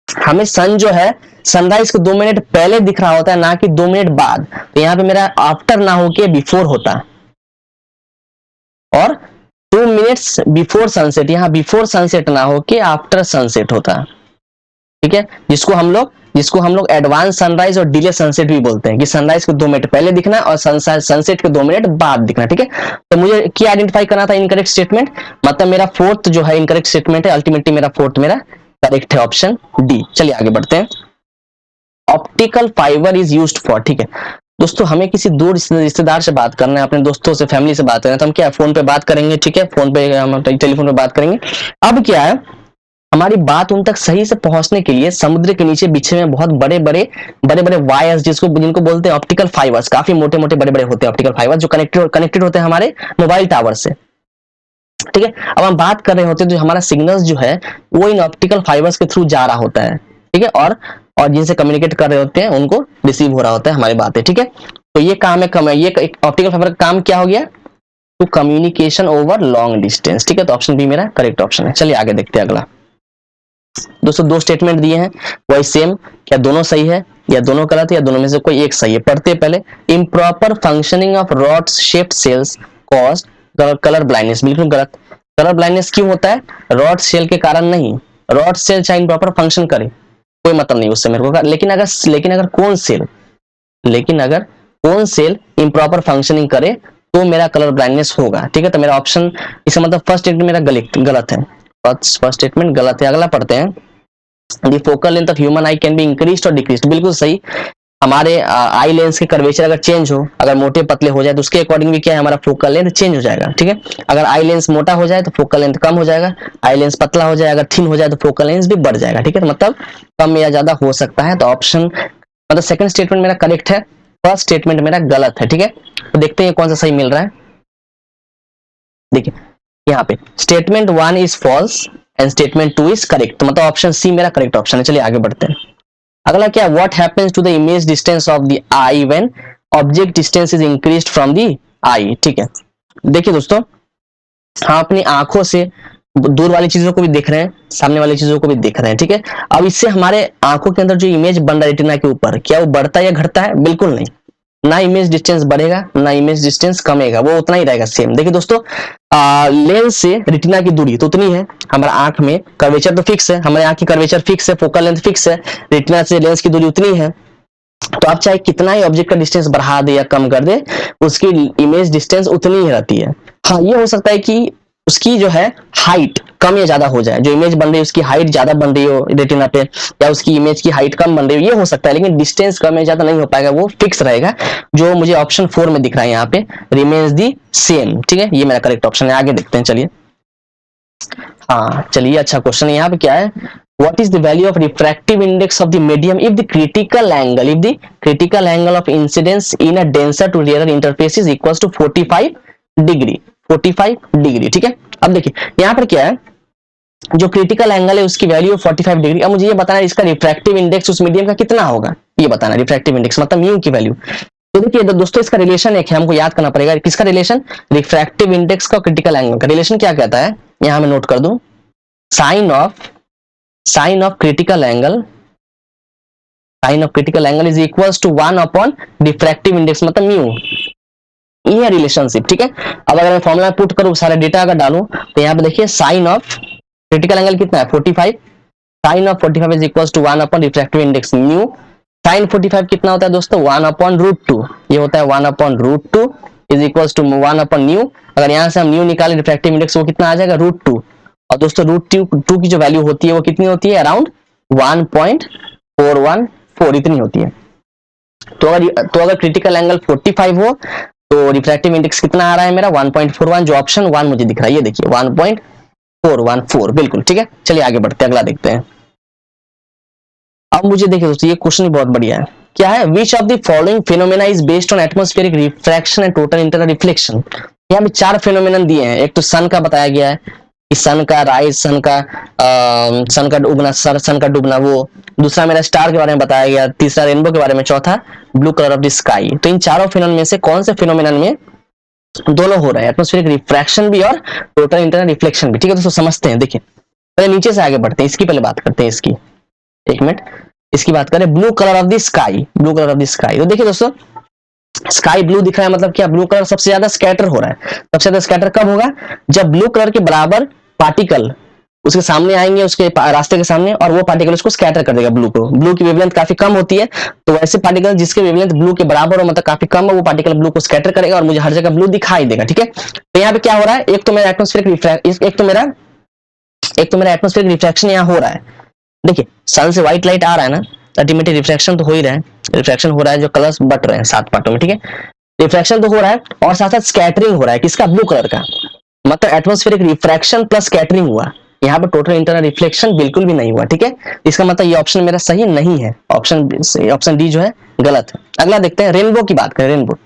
Speaker 1: हमें सन जो है सनराइज को 2 मिनट पहले दिख रहा होता है, ना कि 2 मिनट बाद। तो यहाँ पे मेरा आफ्टर ना होके बिफोर होता, और 2 मिनट्स बिफोर सनसेट, यहाँ बिफोर सनसेट ना होके आफ्टर सनसेट होता, ठीक है। जिसको हम लोग एडवांस सनराइज और डिले सनसेट भी बोलते हैं, कि सनराइज को 2 मिनट पहले दिखना और सनसेट के 2 मिनट बाद दिखना, ठीक है। तो मुझे क्या आइडेंटिफाई करना था, इनकरेक्ट स्टेटमेंट, मतलब मेरा फोर्थ जो है इनकरेक्ट स्टेटमेंट है, अल्टीमेटली मेरा फोर्थ मेरा करेक्ट है, ऑप्शन डी। चलिए आगे बढ़ते हैं। Optical fibre is used for, ठीक है दोस्तों, हमें किसी दूर रिश्तेदार से बात करना है, अपने दोस्तों से, फैमिली से बात करना है, तो हम क्या फोन पे बात करेंगे, ठीक है, फोन पे हम टेलीफोन पे बात करेंगे। अब क्या है, हमारी बात उन तक सही से पहुंचने के लिए समुद्र के नीचे बिछे हुए बहुत बड़े बड़े वायर्स, जिनको बोलते हैं ऑप्टिकल फाइबर्स, काफी मोटे मोटे बड़े बड़े होते हैं ऑप्टिकल फाइबर्स, जो कनेक्टेड होते हैं हमारे मोबाइल टावर से, ठीक है। अब हम बात कर रहे होते हैं, तो हमारा सिग्नल्स जो है वो इन ऑप्टिकल फाइबर्स के थ्रू जा रहा होता है, ठीक है, और जिनसे कम्युनिकेट कर रहे होते हैं उनको रिसीव हो रहा होता है हमारी बातें, ठीक है। तो ये काम है, ये ऑप्टिकल फाइबर का काम क्या हो गया, to communication over long distance, ठीक है। तो ऑप्शन बी मेरा करेक्ट ऑप्शन है। चलिए आगे देखते हैं अगला। दोस्तों दो स्टेटमेंट दिए हैं, वही सेम, क्या दोनों सही है या दोनों गलत है या दोनों में से कोई एक सही है। पढ़ते पहले, improper functioning of rod shaped cells cause colour blindness, बिल्कुल गलत। कलर ब्लाइंडनेस क्यों होता है, रॉड सेल के कारण नहीं, रॉड सेल चाहे इम्प्रॉपर फंक्शन करे कोई मतलब नहीं उससे मेरे को, लेकिन अगर कौन सेल इम्प्रॉपर फंक्शनिंग करे तो मेरा कलर ब्लाइंडनेस होगा, ठीक है। तो मेरा ऑप्शन, इसका मतलब फर्स्ट स्टेटमेंट मेरा गलत है, फर्स्ट स्टेटमेंट गलत है। अगला पढ़ते हैं, the focal length of human I can be increased और डिक्रीज्ड, बिल्कुल सही। हमारे आई लेंस के कर्वेचर अगर चेंज हो, अगर मोटे पतले हो जाए तो उसके अकॉर्डिंग भी क्या है, हमारा फोकल लेंथ चेंज हो जाएगा, ठीक है। अगर आई लेंस मोटा हो जाए तो फोकल लेंथ कम हो जाएगा, आई लेंस पतला हो जाए, अगर थिन हो जाए तो फोकल लेंथ भी बढ़ जाएगा, ठीक है। मतलब कम या ज्यादा हो सकता है। तो ऑप्शन मतलब सेकंड स्टेटमेंट मेरा करेक्ट है, फर्स्ट स्टेटमेंट मेरा गलत है, ठीक है। तो देखते हैं कौन सा सही मिल रहा है। देखिए यहाँ पे statement 1 is false and statement 2 is correct, तो मतलब ऑप्शन सी मेरा करेक्ट ऑप्शन है। चलिए आगे बढ़ते हैं। अगला क्या, what happens to the image distance of the eye when object distance is increased from the eye, ठीक है। देखिए दोस्तों, हम अपनी आंखों से दूर वाली चीजों को भी देख रहे हैं, सामने वाली चीजों को भी देख रहे हैं, ठीक है। अब इससे हमारे आंखों के अंदर जो इमेज बन रहा है रेटिना के ऊपर, क्या वो बढ़ता है या घटता है, बिल्कुल नहीं, ना इमेज डिस्टेंस बढ़ेगा ना इमेज डिस्टेंस कमेगा, वो उतना ही रहेगा सेम। देखिए दोस्तों, लेंस से रेटिना की दूरी तो उतनी है, हमारा आंख में कर्वेचर तो फिक्स है, हमारे आंख की कर्वेचर फिक्स है, फोकल लेंथ फिक्स है, रेटिना से लेंस की दूरी उतनी है। तो आप चाहे कितना ही ऑब्जेक्ट का डिस्टेंस बढ़ा दे या कम कर दे, उसकी इमेज डिस्टेंस उतनी ही रहती है। हाँ, ये हो सकता है कि उसकी जो है हाइट कम या ज्यादा हो जाए, जो इमेज बन रही है उसकी हाइट ज्यादा बन रही हो रेटिना पे, या उसकी इमेज की हाइट कम बन रही हो, ये हो सकता है, लेकिन डिस्टेंस कम या ज्यादा नहीं हो पाएगा, वो फिक्स रहेगा, जो मुझे ऑप्शन 4 में दिख रहा है यहाँ पे, रिमेन्स दी सेम, ठीक है। ये मेरा करेक्ट ऑप्शन है। आगे देखते हैं, चलिए। हाँ चलिए, अच्छा क्वेश्चन है यहाँ पे, क्या है, what is the value of refractive index of the medium if the critical angle of incidence in a denser to rarer interface is equals to 45 degree, 45 degree, ठीक है। अब देखिए यहाँ पर क्या है, जो क्रिटिकल एंगल है उसकी वैल्यू 45 डिग्री। अब मुझे ये बताना है इसका रिफ्रैक्टिव इंडेक्स उस मीडियम का कितना होगा, ये बताना, रिफ्रैक्टिव इंडेक्स मतलब म्यू की वैल्यू। तो देखिए दोस्तों, इसका रिलेशन एक है, हमको याद करना पड़ेगा किसका रिलेशन, रिफ्रैक्टिव इंडेक्स का क्रिटिकल एंगल का रिलेशन क्या कहता है, यहां मैं नोट कर दूं, sine of critical angle is equals to 1 upon refractive index मतलब म्यू, ये रिलेशनशिप, ठीक है। अब अगर मैं फॉर्मूला पुट करूं, सारा डेटा अगर डालूं, तो यहाँ पे देखिए साइन ऑफ क्रिटिकल एंगल कितना है 45, sine of 45 is equals to 1 upon refractive index mu, sine 45 कितना होता है दोस्तों 1/√2, ये होता है 1/√2 इज इक्वल टू 1/न्यू। अगर यहाँ से हम न्यू निकाले रिफ्रैक्टिव इंडेक्स वो कितना आ जाएगा √2, और दोस्तों √2 की जो वैल्यू होती है वो कितनी होती है अराउंड 1.414 इतनी होती है। तो अगर क्रिटिकल एंगल 45 हो तो रिफ्रैक्टिव इंडेक्स कितना आ रहा है मेरा 1.41, जो ऑप्शन 1 मुझे दिख रहा है, ये देखिए 1.414 बिल्कुल ठीक है। चलिए आगे बढ़ते हैं, अगला देखते हैं। अब मुझे देखिए दोस्तों ये क्वेश्चन बहुत बढ़िया है, क्या है, which of the following phenomena is based on atmospheric refraction and total internal reflection. यहाँ पे 4 फिनोमेना दिए हैं। एक तो सन का बताया गया है कि सन का राइज, सन का उगना, सन का डूबना, वो दूसरा मेरा स्टार के बारे में बताया गया, तीसरा रेनबो के बारे में, चौथा blue colour of the sky. तो इन चारों फिनोमेना में से कौन से फिनोमेना में दोनों हो रहा है, एटमॉस्फेरिक रिफ्रैक्शन भी और टोटल इंटरनल रिफ्लेक्शन भी। ठीक है दोस्तों समझते हैं। देखिए पहले नीचे से आगे बढ़ते हैं, इसकी पहले बात करते हैं, इसकी एक मिनट, इसकी बात करें, blue colour of the sky, blue colour of the sky. तो देखिए दोस्तों स्काई ब्लू दिख रहा है, मतलब क्या, ब्लू कलर सबसे ज्यादा स्कैटर हो रहा है। सबसे ज्यादा स्कैटर कब होगा, जब ब्लू कलर के बराबर पार्टिकल उसके सामने आएंगे, उसके रास्ते के सामने, और वो पार्टिकल उसको स्कैटर कर देगा ब्लू को। ब्लू की वेवलेंथ काफी कम होती है, तो वैसे पार्टिकल जिसके वेवलेंथ ब्लू के बराबर हो, मतलब काफी कम है, वो पार्टिकल ब्लू को स्कैटर करेगा और मुझे हर जगह ब्लू दिखाई देगा। ठीक है, तो यहाँ पे क्या हो रहा है, एक तो मेरा एटमॉस्फेरिक एक तो मेरा एटमॉस्फेरिक रिफ्रैक्शन यहाँ हो रहा है। देखिए सन से व्हाइट लाइट आ रहा है ना, अल्टीमेटली रिफ्रैक्शन तो हो ही रहा है, रिफ्रैक्शन हो रहा है, जो कलर्स बट रहे हैं 7 पार्टों में। ठीक है, रिफ्रैक्शन तो हो रहा है और साथ साथ स्कैटरिंग हो रहा है, किसका, ब्लू कलर का, मतलब एटमॉस्फेरिक रिफ्रैक्शन प्लस स्कैटरिंग हुआ। यहाँ पे टोटल इंटरनल रिफ्लेक्शन बिल्कुल भी नहीं हुआ। ठीक है, इसका मतलब ये ऑप्शन मेरा सही नहीं है, ऑप्शन डी जो है गलत है। अगला देखते हैं, रेनबो की बात करें। रेनबो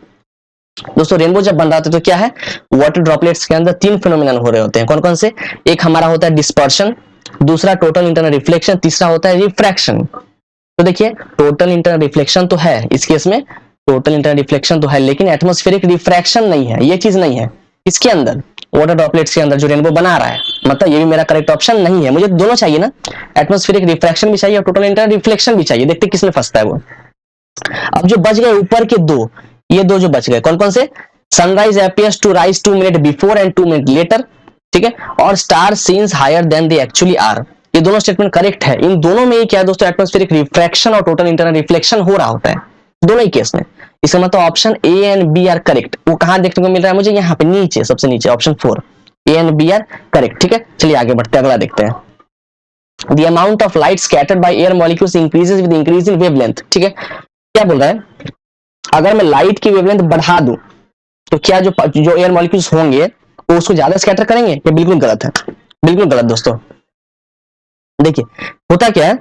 Speaker 1: दोस्तों, रेनबो जब बन रहा था तो क्या है, वाटर ड्रॉपलेट्स के अंदर 3 फिनोमेनन हो रहे होते हैं। कौन कौन से, एक हमारा होता है डिस्पर्शन, दूसरा टोटल इंटरनल रिफ्लेक्शन, तीसरा होता है रिफ्रैक्शन। तो देखिए टोटल इंटरनल रिफ्लेक्शन तो है इस केस में, टोटल इंटरनल रिफ्लेक्शन तो है, लेकिन एटमॉस्फेरिक रिफ्रैक्शन नहीं है, ये चीज नहीं है इसके अंदर, वाटर ड्रॉपलेट्स के अंदर जो रेनबो बना रहा है। मतलब ये भी मेरा करेक्ट ऑप्शन नहीं है, मुझे दोनों चाहिए ना, एटमॉस्फेरिक रिफ्रैक्शन भी चाहिए और टोटल इंटरनल रिफ्लेक्शन भी चाहिए। देखते किसमें फंसता है वो। अब जो बच गए ऊपर के दो, ये दो जो बच गए कौन कौन से, sunrise appears to rise 2 minute before and 2 minute later. ठीक है, और star seems higher than they actually are, ये दोनों स्टेटमेंट करेक्ट है। इन दोनों में क्या है दोस्तों, एटमॉस्फेरिक रिफ्रैक्शन और टोटल इंटरनल रिफ्लेक्शन हो रहा होता है दोनों ही केस में। इसका मतलब option A and B are correct. वो कहां देखने को मिल रहा है मुझे, यहाँ पे नीचे, सबसे नीचे, option 4, A and B are correct. ठीक है, चलिए आगे बढ़ते हैं, अगला देखते हैं। The amount of light scattered by air molecules increases with increase in wavelength। ठीक है, क्या बोल रहा है, अगर मैं लाइट की वेवलेंथ बढ़ा दूं तो क्या जो एयर मॉलिक्यूल्स होंगे वो उसको ज्यादा स्कैटर करेंगे, ये बिल्कुल गलत है, बिल्कुल गलत दोस्तों। देखिए होता क्या है,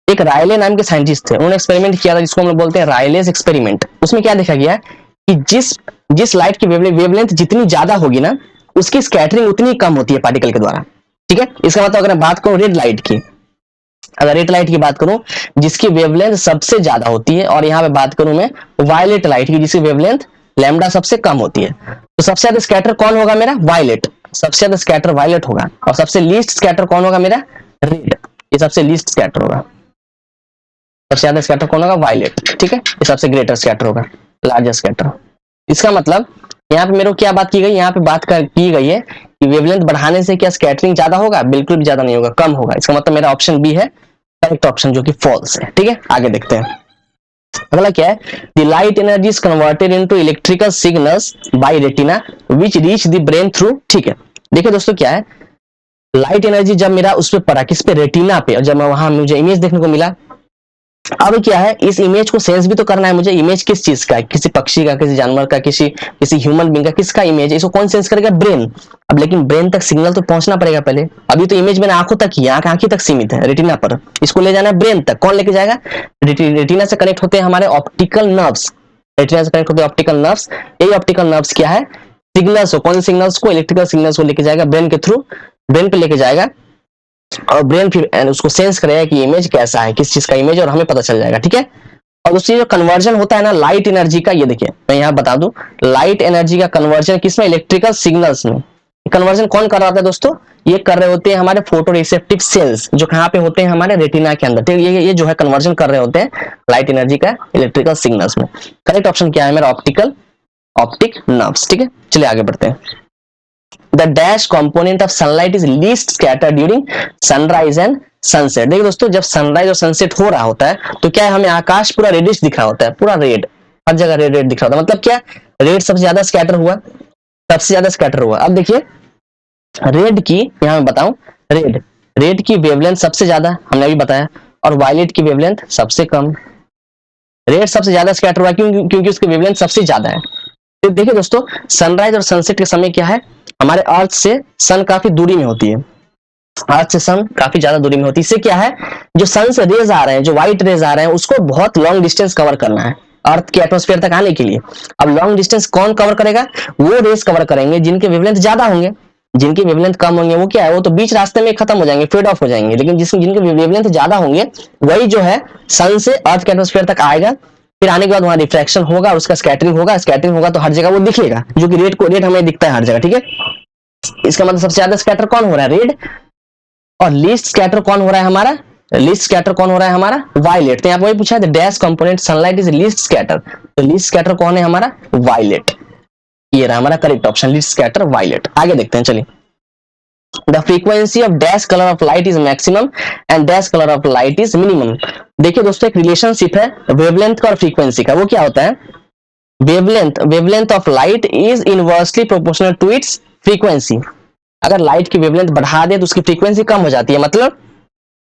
Speaker 1: एक रायले नाम के साइंटिस्ट थे, उन्होंने एक्सपेरिमेंट किया था जिसको हम लोग बोलते हैं रायलेस एक्सपेरिमेंट। उसमें क्या देखा गया कि जिस लाइट की वेवलेंथ जितनी ज्यादा होगी ना, उसकी स्कैटरिंग उतनी कम होती है पार्टिकल के द्वारा। ठीक है, इसका मतलब अगर मैं बात करूं रेड लाइट की, अगर रेड लाइट की बात करूं जिसकी वेवलेंथ सबसे ज्यादा होती है, और यहाँ पे बात करूं मैं वायलेट लाइट की जिसकी वेवलेंथ लैम्डा सबसे कम होती है, तो सबसे ज्यादा स्कैटर कौन होगा मेरा, वायलेट, सबसे ज्यादा स्कैटर वायलेट होगा। और सबसे लीस्ट स्कैटर कौन होगा मेरा, रेड, ये सबसे लीस्ट स्कैटर होगा। सबसे ज्यादा स्कैटर कौन होगा, वायलेट। ठीक है, ये सबसे ग्रेटर स्कैटर होगा, लार्जेस्ट स्कैटर। इसका मतलब यहाँ पे मेरे को क्या बात की गई, यहाँ पे बात की गई है कि वेवलेंथ बढ़ाने से क्या स्कैटरिंग ज्यादा होगा, बिल्कुल भी ज्यादा नहीं होगा, कम होगा। इसका मतलब मेरा ऑप्शन बी है करेक्ट ऑप्शन, जो कि फॉल्स है। ठीक है, आगे देखते हैं। अगला क्या है, the light energy is converted into electrical signals by retina which reach the brain through. ठीक है, देखिए दोस्तों क्या है, लाइट एनर्जी जब मेरा उस पे पड़ा, किस पे, रेटिना पे, और जब मैं वहां मुझे इमेज देखने को मिला, अब क्या है, इस इमेज को सेंस भी तो करना है मुझे, इमेज किस चीज का है, किसी पक्षी का, किसी जानवर का, किसी ह्यूमन बीइंग का, किसका इमेज है, इसको कौन सेंस करेगा, ब्रेन। अब लेकिन ब्रेन तक सिग्नल तो पहुंचना पड़ेगा पहले, अभी तो इमेज मैंने आंखों तक ही, आंखी तक सीमित है, रेटिना पर, इसको ले जाना है ब्रेन तक, कौन लेके जाएगा, रेटिना से कनेक्ट होते हैं हमारे ऑप्टिकल नर्व्स, रेटिना से कनेक्ट होते हैं ऑप्टिकल नर्व्स। यही ऑप्टिकल नर्व्स क्या है, सिग्नल्स, कौन से सिग्नल्स को, इलेक्ट्रिकल सिग्नल्स को लेके जाएगा ब्रेन के थ्रू, ब्रेन पे लेके जाएगा, और ब्रेन फिर उसको सेंस करेगा कि इमेज कैसा है, किस चीज का इमेज, और हमें पता चल जाएगा। ठीक है, और उसकी जो कन्वर्जन होता है ना लाइट एनर्जी का, ये देखिए मैं यहाँ बता दूं, लाइट एनर्जी का कन्वर्जन किसमें, इलेक्ट्रिकल सिग्नल्स में। कन्वर्जन कौन कर रहा था दोस्तों, ये कर रहे होते हैं हमारे फोटो रिसेप्टिव सेल्स, जो कहाँ पे होते हैं, हमारे रेटिना के अंदर। ठीक है, ये जो है कन्वर्जन कर रहे होते हैं लाइट एनर्जी का इलेक्ट्रिकल सिग्नल्स में। करेक्ट ऑप्शन क्या है मेरा, ऑप्टिक नर्व्स। ठीक है, चलिए आगे बढ़ते हैं। The dash component of sunlight is least scattered during sunrise and sunset. देखिए दोस्तों, जब सनराइज और सनसेट हो रहा होता है तो क्या है, हमें आकाश पूरा रेडिश दिख रहा होता है, पूरा रेड, हर जगह रेड रेड दिख रहा होता है। मतलब क्या, रेड सबसे ज्यादा स्कैटर हुआ, सबसे ज्यादा स्कैटर हुआ। अब देखिए रेड की, यहाँ मैं बताऊं, रेड रेड की वेवलेंथ सबसे ज्यादा, हमने अभी बताया, और वायलेट की वेवलेंथ सबसे कम। रेड सबसे ज्यादा स्कैटर हुआ क्यों, क्योंकि उसकी वेवलेंथ सबसे ज्यादा है। तो देखिए दोस्तों, सनराइज और सनसेट के समय क्या है, हमारे अर्थ से सन काफी दूरी में होती है, अर्थ से सन काफी ज्यादा दूरी में होती है। इससे क्या है, जो सन से रेज आ रहे हैं, जो व्हाइट रेज आ रहे हैं, उसको बहुत लॉन्ग डिस्टेंस कवर करना है अर्थ के एटमॉस्फेयर तक आने के लिए। अब लॉन्ग डिस्टेंस कौन कवर करेगा, वो रेस कवर करेंगे जिनके वेवलेंथ ज्यादा होंगे। जिनकी वेवलेंथ कम होंगे वो क्या है, वो तो बीच रास्ते में खत्म हो जाएंगे, फेड ऑफ हो जाएंगे। लेकिन जिनके वेवलेंथ ज्यादा होंगे वही जो है सन से अर्थ के एटमॉस्फेयर तक आएगा, फिर आने के बाद वहां रिफ्रैक्शन होगा और उसका स्कैटरिंग होगा, स्कैटरिंग होगा तो हर जगह वो दिखेगा, जो कि रेड हमें दिखता है हर जगह, ठीक है। इसका मतलब सबसे ज्यादा स्कैटर कौन हो रहा है, रेड, और लीस्ट स्कैटर कौन हो रहा है हमारा, लीस्ट स्कैटर कौन हो रहा है हमारा, वायलेट। तो यहाँ वही पूछा है, dash component sunlight is least scatter, तो लीस्ट स्कैटर कौन है हमारा, वायलेट। ये रहा हमारा correct option, least scatter violet. आगे देखते हैं चलिए। The frequency of dash colour of light is maximum and dash colour of light is minimum. देखिए दोस्तों, एक रिलेशनशिप है वेवलेंथ का और फ्रीक्वेंसी का। वो क्या होता है, wavelength of light is inversely proportional to its frequency. अगर लाइट की वेवलेंथ बढ़ा दे तो उसकी फ्रीक्वेंसी कम हो जाती है। मतलब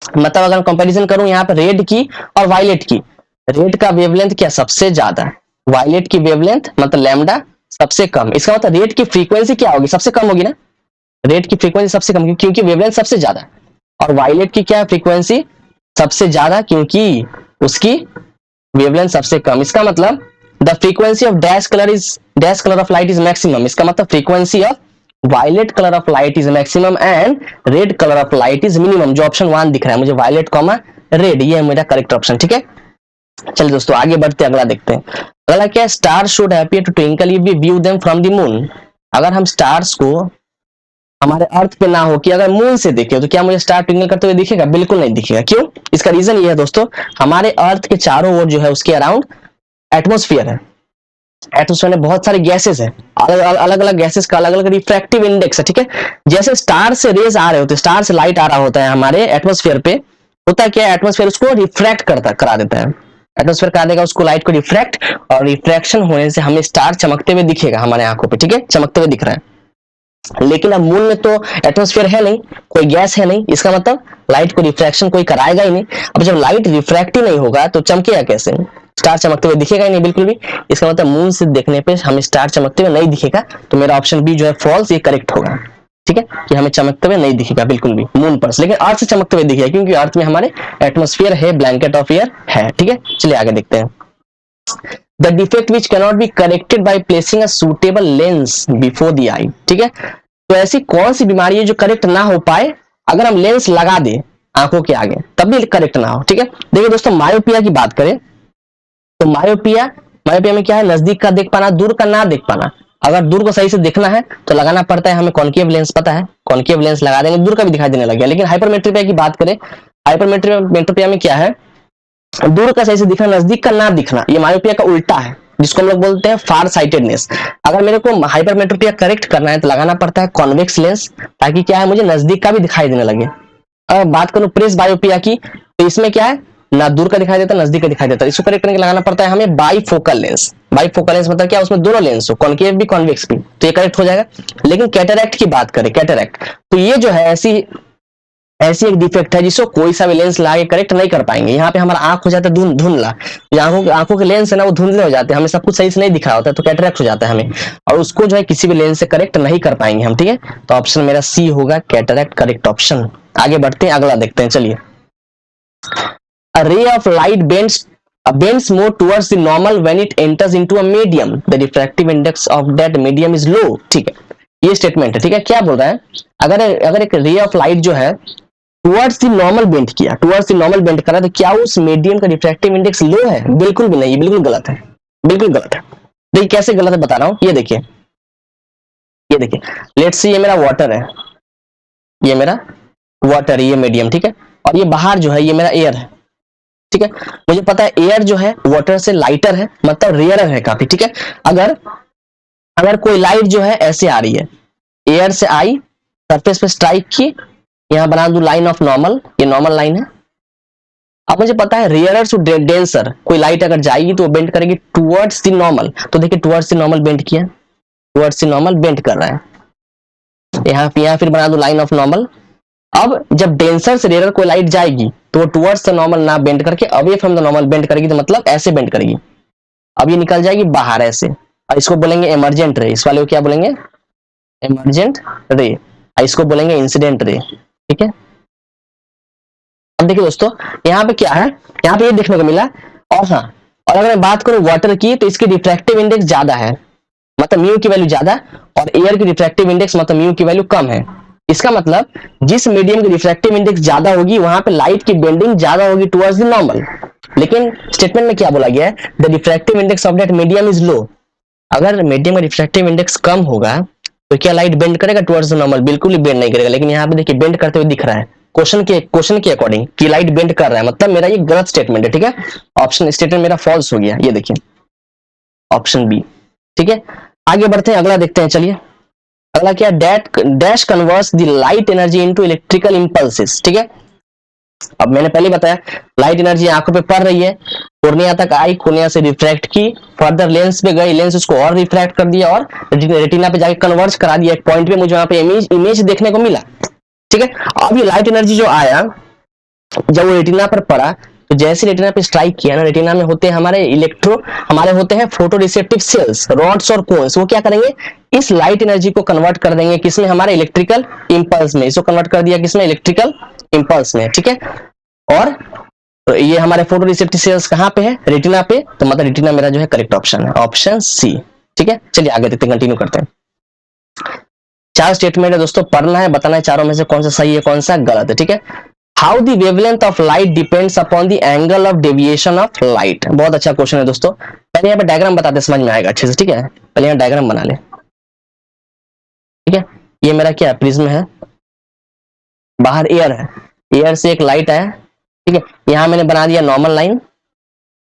Speaker 1: अगर कंपैरिजन करूं यहाँ पे रेड की और वायलेट की, रेड का वेवलेंथ क्या सबसे ज्यादा, वायलेट की वेवलेंथ मतलब लैम्डा सबसे कम। इसका मतलब रेड की फ्रीक्वेंसी क्या होगी, सबसे कम होगी ना, रेड की फ्रीक्वेंसी सबसे कम क्योंकि वेवलेंथ सबसे ज्यादा, और वायलेट की क्या है, फ्रीक्वेंसी सबसे ज्यादा क्योंकि उसकी वेवलेंथ सबसे कम। इसका मतलब the frequency of dash colour of light is maximum. इसका मतलब frequency of violet colour of light is maximum and red colour of light is minimum. जो ऑप्शन 1 दिख रहा है मुझे, वायलेट कॉमा रेड, ये है मेरा करेक्ट ऑप्शन, ठीक है। चलिए दोस्तों आगे बढ़ते, अगला देखते हैं। अगला क्या है, star should appear to twinkle if we view them from the moon. अगर हम स्टार्स को हमारे अर्थ पे ना हो कि अगर मून से देखे तो क्या मुझे स्टार ट्विंकल करते हुए दिखेगा, बिल्कुल नहीं दिखेगा। क्यों, इसका रीजन ये है दोस्तों, हमारे अर्थ के चारों ओर जो है उसके अराउंड एटमोस्फियर है, एटमोस्फेयर में बहुत सारे गैसेस है, अलग अलग गैसेस का अलग अलग रिफ्रैक्टिव इंडेक्स है, ठीक है। जैसे स्टार से रेज आ रहे होते हैं, स्टार से लाइट आ रहा होता है हमारे एटमोस्फेयर पे, होता क्या है, एटमोस्फेयर उसको रिफ्रैक्ट करा देता है, एटमोस्फेयर करा देगा उसको लाइट को रिफ्रैक्ट, और रिफ्रैक्शन होने से हमें स्टार चमकते हुए दिखेगा हमारे आंखों पे, ठीक है, चमकते हुए दिख रहा है। लेकिन अब मून में तो एटमोस्फेयर है नहीं, कोई गैस है नहीं, इसका मतलब लाइट को रिफ्रैक्शन कोई कराएगा ही नहीं। अब जब लाइट रिफ्रैक्ट ही नहीं होगा तो चमकेगा कैसे, स्टार चमकते हुए दिखेगा ही नहीं बिल्कुल भी। इसका मतलब मून से देखने पे हमें स्टार चमकते हुए नहीं दिखेगा, तो मेरा ऑप्शन बी जो है फॉल्स, ये करेक्ट होगा, ठीक है, कि हमें चमकते हुए नहीं दिखेगा बिल्कुल भी मून पर, लेकिन अर्थ से चमकते हुए दिखेगा क्योंकि अर्थ में हमारे एटमोस्फियर है, ब्लैंकेट ऑफ एयर है, ठीक है। चलिए आगे देखते हैं। The defect which cannot be corrected by placing a suitable lens before the eye, ठीक है। तो ऐसी कौन सी बीमारी है जो करेक्ट ना हो पाए अगर हम लेंस लगा दें आंखों के आगे, तब भी करेक्ट ना हो, ठीक है। देखिए दोस्तों, मायोपिया की बात करें तो मायोपिया में क्या है, नजदीक का देख पाना, दूर का ना देख पाना। अगर दूर को सही से देखना है तो लगाना पड़ता है हमें कॉन्केव लेंस, पता है, कॉन्केव लेंस लगा देंगे, दूर का भी दिखाई देने लग गया। लेकिन हाइपरमेट्रोपिया की बात करें, हाइपरमेट्रोपिया में क्या है, दूर का सही से दिखना, नजदीक का ना दिखना, ये मायोपिया का उल्टा है, जिसको हम लोग बोलते हैं फार साइटेडनेस। अगर मेरे को हाइपरमेट्रोपिया करेक्ट करना है तो लगाना पड़ता है कॉन्वेक्स लेंस, ताकि क्या है, मुझे नजदीक का भी दिखाई देने लगे। अगर बात करूं प्रेस बायोपिया की, तो इसमें क्या है, ना दूर का दिखाई देता, नजदीक का दिखाई देता। इसको करेक्ट करने के लगाना पड़ता है हमें बाईफोकल लेंस। बाईफोकल लेंस मतलब क्या, उसमें दोनों लेंस हो, कॉन्केव भी कॉन्वेक्स भी, तो ये करेक्ट हो जाएगा। लेकिन कैटरैक्ट की बात करें, कैटरैक्ट तो ये जो है ऐसी एक डिफेक्ट है जिसको कोई सा भी लेंस लगा के करेक्ट नहीं कर पाएंगे। यहाँ पे हमारा आंख हो जाता है धुंधला, आंखों के लेंस है ना वो धुंधले हो जाते हैं, हमें सब कुछ सही से नहीं दिख रहा होता है, तो कैटरैक्ट हो जाता है हमें, और उसको जो है किसी भी लेंस से करेक्ट नहीं कर पाएंगे हम, ठीक है। तो ऑप्शन मेरा सी होगा, कैटरैक्ट करेक्ट ऑप्शन। आगे बढ़ते हैं, अगला देखते हैं चलिए। A ray of light bends more towards the normal when it enters into a medium. The refractive index of that medium is low. ठीक है, ये स्टेटमेंट है, ठीक है। क्या बोल रहा है, अगर एक रे ऑफ लाइट जो है टुवर्ड्स द नॉर्मल बेंड किया, टुवर्ड्स द नॉर्मल बेंड करा, तो क्या उस मीडियम का रिफ्रैक्टिव इंडेक्स लो है? बिल्कुल भी नहीं, बिल्कुल गलत है, बिल्कुल गलत है। देखिए कैसे गलत है बता रहा हूं, ये देखिए लेट्स सी, ये मेरा वाटर है, ये मेरा वाटर, ये मीडियम, ठीक है, और ये बाहर जो है ये मेरा एयर है, ठीक है। मुझे पता है एयर जो है वाटर से लाइटर है, मतलब रेयरर है काफी, ठीक है। अगर कोई लाइट जो है ऐसे आ रही है, एयर से आई, सरफेस पे स्ट्राइक की, यहाँ बना दूं लाइन ऑफ नॉर्मल, ये नॉर्मल लाइन है। अब मुझे पता है रेयरर टू डेंसर, कोई लाइट अगर जाएगी तो वो बेंड करेगी टुवर्ड्स द नॉर्मल, तो देखिए टुवर्ड्स द नॉर्मल बेंड किया, टुवर्ड्स द नॉर्मल बेंड कर रहा है। यहाँ फिर बना दूं लाइन ऑफ नॉर्मल। अब जब डेंसर से रेयरर कोई लाइट जाएगी तो वो टुवर्ड्स द नॉर्मल ना बेंड करके away from the normal bend करेगी, तो मतलब ऐसे बेंड करेगी। अब ये निकल जाएगी बाहर ऐसे, और इसको बोलेंगे इमर्जेंट रे, इस वाले को क्या बोलेंगे, इमर्जेंट रे, इसको बोलेंगे इंसिडेंट रे, ठीक है। अब देखिए दोस्तों यहाँ पे क्या है, यहाँ पे ये देखने को मिला। और हाँ, और अगर मैं बात करूं वाटर की तो इसकी रिफ्रैक्टिव इंडेक्स ज्यादा है, मतलब म्यू की वैल्यू ज्यादा, और एयर की रिफ्रैक्टिव इंडेक्स मतलब म्यू की वैल्यू कम है। इसका मतलब जिस मीडियम की रिफ्रैक्टिव इंडेक्स ज्यादा होगी वहां पे लाइट की बेंडिंग ज्यादा होगी टुवर्ड्स द नॉर्मल। लेकिन स्टेटमेंट में क्या बोला गया है, the refractive index of that medium is low. अगर मीडियम का रिफ्रैक्टिव इंडेक्स कम होगा तो क्या लाइट बेंड करेगा टुवर्ड्स द नॉर्मल, बिल्कुल ही बेंड नहीं करेगा। लेकिन यहाँ पे देखिए बेंड करते हुए दिख रहा है क्वेश्चन के अकॉर्डिंग कि लाइट बेंड कर रहा है, मतलब मेरा ये गलत स्टेटमेंट है, ठीक है। ऑप्शन स्टेटमेंट मेरा फॉल्स हो गया, ये देखिए ऑप्शन बी, ठीक है। आगे बढ़ते हैं, अगला देखते हैं, चलिए अगला क्या, dash converts the light energy into electrical impulses, ठीक है। अब मैंने पहले बताया लाइट एनर्जी आंखों पे पड़ रही है, कोर्निया तक आई, कोर्निया से रिफ्रैक्ट की, फर्दर लेंस पे गई, लेंस उसको और रिफ्रैक्ट कर दिया और रेटिना पे जाके कन्वर्ज करा दिया। एक पॉइंट पे मुझे वहां पे इमेज देखने को मिला, ठीक है। अब ये लाइट एनर्जी जो आया जब वो रेटिना पर पड़ा, तो जैसे रेटिना पे स्ट्राइक किया ना, रेटिना में होते हैं हमारे होते हैं फोटो रिसेप्टिव सेल्स, रॉड्स और कोन्स, वो क्या करेंगे इस लाइट एनर्जी को कन्वर्ट कर देंगे किसमें, हमारे इलेक्ट्रिकल इंपल्स में। इसको कन्वर्ट कर दिया किसमें, इलेक्ट्रिकल इंपल्स में, ठीक है। और तो ये हमारे फोटो रिसेप्टिव सेल्स कहाँ पे है, रेटिना पे, तो मतलब रेटिना मेरा जो है करेक्ट ऑप्शन है, ऑप्शन सी, ठीक है। चलिए आगे देखते हैं, कंटिन्यू करते हैं। 4 स्टेटमेंट है दोस्तों, पढ़ना है, बताना है चारों में से कौन सा सही है कौन सा गलत है, ठीक है। How the wavelength of light depends upon the angle of deviation of light, बहुत अच्छा क्वेश्चन है दोस्तों। पहले यहाँ पे डायग्राम बताते समझ में आएगा अच्छे से, ठीक है। पहले यहाँ डायग्राम बना ले, ठीक है। ये मेरा क्या प्रिज्म है, बाहर एयर है, एयर से एक लाइट आया, ठीक है। यहाँ मैंने बना दिया नॉर्मल लाइन,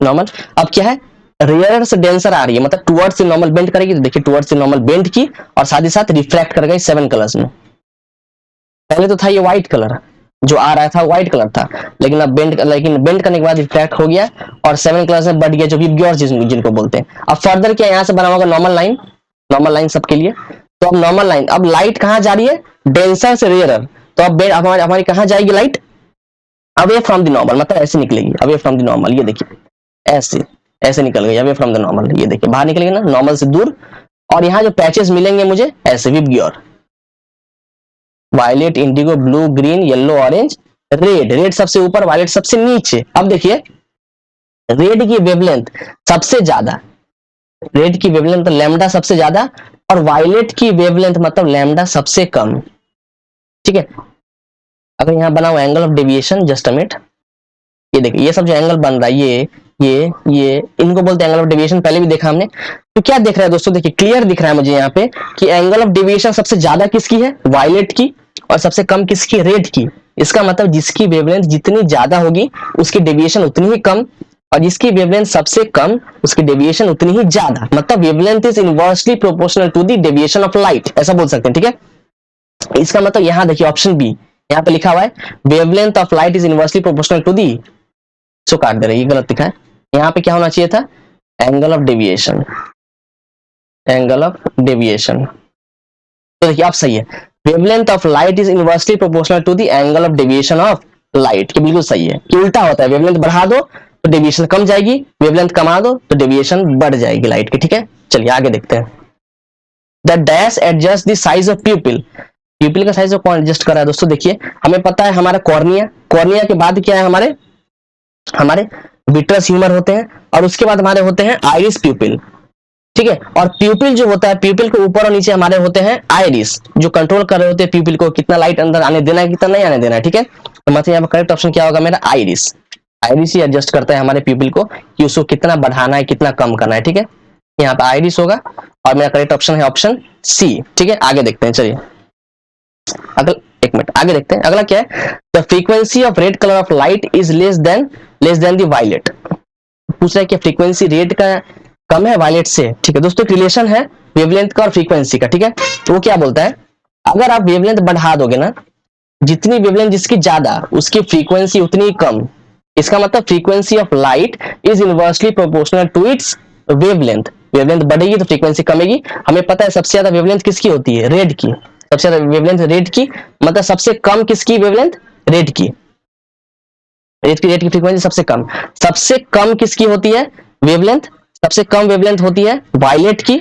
Speaker 1: नॉर्मल। अब क्या है, रेयर से डेंसर आ रही है, मतलब टुवर्ड्स से नॉर्मल बेंड करेगी, तो देखिए टुवर्ड्स से नॉर्मल बेंड की और साथ ही साथ रिफ्रैक्ट कर गई 7 कलर्स में। पहले तो था ये व्हाइट कलर, जो आ रहा था व्हाइट कलर था, लेकिन अब बेंड करने के बाद रिफ्रैक्ट हो गया और 7 कलर्स में बढ़ गया, जो विबग्योर जिनको बोलते हैं। अब फर्दर क्या यहाँ से बना होगा नॉर्मल लाइन सबके लिए। तो अब नॉर्मल लाइन, अब लाइट कहाँ जा रही है, डेंसर से रेयर, तो अब हमारी कहाँ जाएगी light, away from the normal, मतलब ऐसे निकलेगी अवे फ्रॉम द नॉर्मल, ये देखिए ऐसे निकल गई अवे फ्रॉम द नॉर्मल, ये देखिए बाहर निकलेगी ना नॉर्मल से दूर। और यहाँ जो पैचेस मिलेंगे मुझे ऐसे VIBGYOR, violet, indigo, blue, green, yellow, orange, red सबसे ऊपर, वायलेट सबसे नीचे। अब देखिए रेड की वेवलेंथ सबसे ज्यादा, रेड की वेवलेंथ लैम्डा सबसे ज्यादा, और वायलेट की वेवलेंथ मतलब लैम्डा सबसे कम, ठीक है। अगर यहाँ बना हुआ angle of deviation, just a minute, ये देखिए ये सब जो एंगल बन रहा है ये इनको बोलते हैं एंगल ऑफ डेविएशन, पहले भी देखा हमने। तो क्या दिख रहा है दोस्तों, देखिए क्लियर दिख रहा है मुझे यहाँ पे कि एंगल ऑफ डेविएशन सबसे ज्यादा किसकी है, वायलेट की, और सबसे कम किसकी, रेड की। इसका मतलब जिसकी वेवलेंथ जितनी ज्यादा होगी उसकी डेविएशन उतनी ही कम, और जिसकी वेवलेंथ सबसे कम उसकी डेविएशन उतनी ही ज्यादा, मतलब wavelength is inversely proportional to the deviation of light, ऐसा बोल सकते हैं, ठीक है। इसका मतलब यहाँ देखिए ऑप्शन बी, यहाँ पे लिखा हुआ है wavelength of light is inversely proportional to the, so काट दे रहे, ये गलत लिखा है। यहाँ पे क्या होना चाहिए था, angle of deviation, angle of deviation. तो देखिए आप सही है, wavelength of light is inversely proportional to the angle of deviation of light, कि बिल्कुल सही है कि उल्टा होता है, वेवलेंथ बढ़ा दो तो डेविएशन कम जाएगी, वेवलेंथ कमा दो तो डेविएशन बढ़ जाएगी लाइट की, ठीक है। चलिए आगे देखते हैं। The dash adjust the size of प्यूपिल, प्यूपिल का साइज कौन एडजस्ट कर रहा है दोस्तों, देखिए हमें पता है हमारा कॉर्निया, कॉर्निया के बाद क्या है हमारे विट्रस ह्यूमर होते हैं, और उसके बाद हमारे होते हैं आइरिस प्यूपिल, ठीक है। और प्यूपिल जो होता है, प्यूपिल के ऊपर और नीचे हमारे होते हैं आइरिस, जो कंट्रोल कर रहे होते हैं प्यूपिल को, कितना लाइट अंदर आने देना है कितना नहीं आने देना है, ठीक है। तो मतलब यहाँ पर करेक्ट ऑप्शन क्या होगा मेरा, आइरिस। आइरिस ही एडजस्ट करता है हमारे प्यूपिल को कि उसको कितना बढ़ाना है कितना कम करना है, ठीक है। यहाँ पे आइरिस होगा, और मेरा करेक्ट ऑप्शन है ऑप्शन सी, ठीक है। आगे देखते हैं, चलिए अगला, एक मिनट आगे देखते हैं, अगला क्या है, the frequency of red colour of light is less than the violet. पूछ रहा है कि फ्रीक्वेंसी रेड का कम है वायलेट से, ठीक है दोस्तों। रिलेशन है वेवलेंथ का और फ्रीक्वेंसी का, ठीक है। तो वो क्या बोलता है, अगर आप वेवलेंथ बढ़ा दोगे ना, जितनी वेवलेंथ जिसकी ज्यादा उसकी फ्रीक्वेंसी उतनी कम। इसका मतलब frequency of light is inversely proportional to its wavelength. Wavelength बढ़ेगी तो फ्रीक्वेंसी कमेगी। हमें पता है सबसे ज्यादा वेवलेंथ किसकी होती है, रेड की। सबसे ज्यादा वेवलेंथ रेड की, मतलब सबसे कम किसकी वेवलेंथ, रेड की। रेड की फ्रीक्वेंसी सबसे कम। सबसे कम किसकी होती है वेवलेंथ, सबसे कम वेवलेंथ होती है वायलेट की।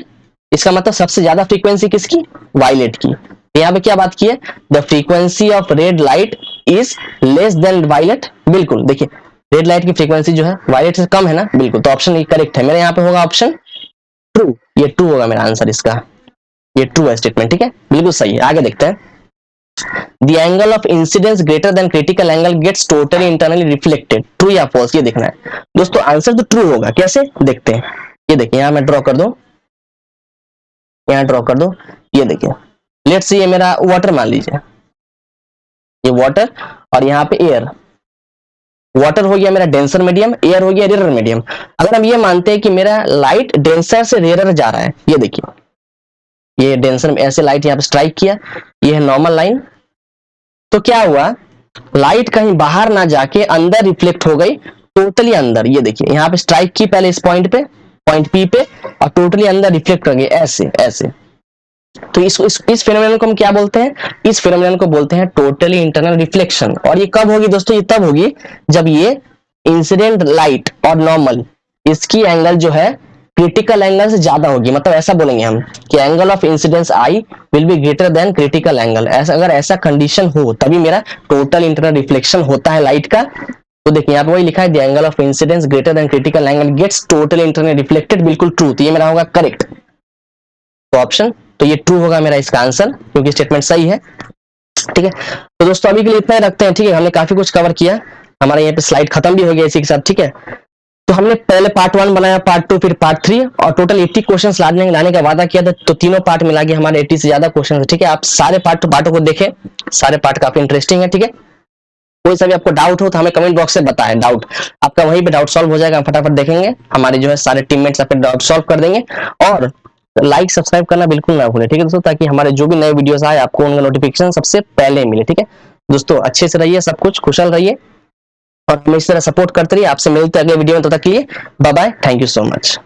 Speaker 1: इसका मतलब सबसे ज्यादा फ्रीक्वेंसी किसकी, वायलेट की। यहाँ पे क्या बात की है, the frequency of red light is less than violet. बिल्कुल देखिए रेड लाइट की फ्रीक्वेंसी जो है वायलेट से कम है ना, बिल्कुल। तो ऑप्शन करेक्ट है मेरे यहाँ पे, होगा ऑप्शन ट्रू। ये ट्रू होगा मेरा आंसर इसका, ये ट्रू है स्टेटमेंट, ठीक है, बिल्कुल सही है। आगे देखते हैं। The angle of incidence greater than critical angle gets totally internally reflected, true या फॉल्स ये देखना है दोस्तों। आंसर तो ट्रू होगा, कैसे देखते हैं। ये देखिए यहाँ मैं ड्रॉ कर दूं, यहाँ ड्रॉ कर दो। ये देखिए लेट्स से ये मेरा वाटर मान लीजिए, ये वाटर और यहाँ पे एयर। वाटर हो गया मेरा डेंसर मीडियम, एयर हो गया रेयर मीडियम। अगर हम ये मानते हैं कि मेरा लाइट डेंसर से रेयर जा रहा है, ये देखिए ये डेंसर में ऐसे लाइट यहाँ पे स्ट्राइक किया, ये है नॉर्मल लाइन। तो क्या हुआ, लाइट कहीं बाहर ना जाके अंदर रिफ्लेक्ट हो गई, टोटली अंदर। ये देखिए यहाँ पे स्ट्राइक की पहले इस पॉइंट पे, पॉइंट पी पे, और टोटली अंदर रिफ्लेक्ट कर गई ऐसे ऐसे। तो इस फेनोमेनन को हम क्या बोलते हैं, इस फेनोमेनन को बोलते हैं टोटली इंटरनल रिफ्लेक्शन। और ये कब होगी दोस्तों, ये तब होगी जब ये इंसिडेंट लाइट और नॉर्मल इसकी एंगल जो है क्रिटिकल एंगल से ज्यादा होगी। मतलब ऐसा बोलेंगे हम कि angle of incidence I will be greater than critical angle. ऐसा अगर ऐसा कंडीशन हो तभी मेरा टोटल इंटरनल रिफ्लेक्शन होता है लाइट का। तो देखिए यहाँ पे वही लिखा है, the angle of incidence greater than critical angle gets total internal reflected, बिल्कुल ट्रू। तो ये मेरा होगा करेक्ट, तो ऑप्शन, तो ये ट्रू होगा मेरा इसका आंसर, क्योंकि स्टेटमेंट सही है, ठीक है। तो दोस्तों अभी के लिए इतना ही रखते हैं, ठीक है। हमने काफी कुछ कवर किया, हमारा यहाँ पे स्लाइड खत्म भी हो गया इसी के साथ, ठीक है। तो हमने पहले पार्ट 1 बनाया, पार्ट 2, फिर पार्ट 3, और टोटल 80 क्वेश्चंस लाने का वादा किया था। तो तीनों पार्ट मिला के हमारे 80 से ज्यादा क्वेश्चन है, ठीक है। आप सारे पार्टों को देखें, सारे पार्ट काफी इंटरेस्टिंग है, ठीक है। कोई सा भी आपको डाउट हो तो हमें कमेंट बॉक्स से बताएं, डाउट आपका वहीं पे डाउट सॉल्व हो जाएगा। फटाफट देखेंगे, हमारे जो है सारे टीममेट्स आपके डाउट सॉल्व कर देंगे। और लाइक सब्सक्राइब करना बिल्कुल ना भूलें, ठीक है दोस्तों, ताकि हमारे जो भी नए वीडियोस आए आपको उनका नोटिफिकेशन सबसे पहले मिले, ठीक है दोस्तों। अच्छे से रहिए, सब कुछ कुशल रहिए, और हमें इस तरह सपोर्ट करते रहिए। आपसे मिलते हैं अगले वीडियो में, तब तक के लिए bye bye, thank you so much.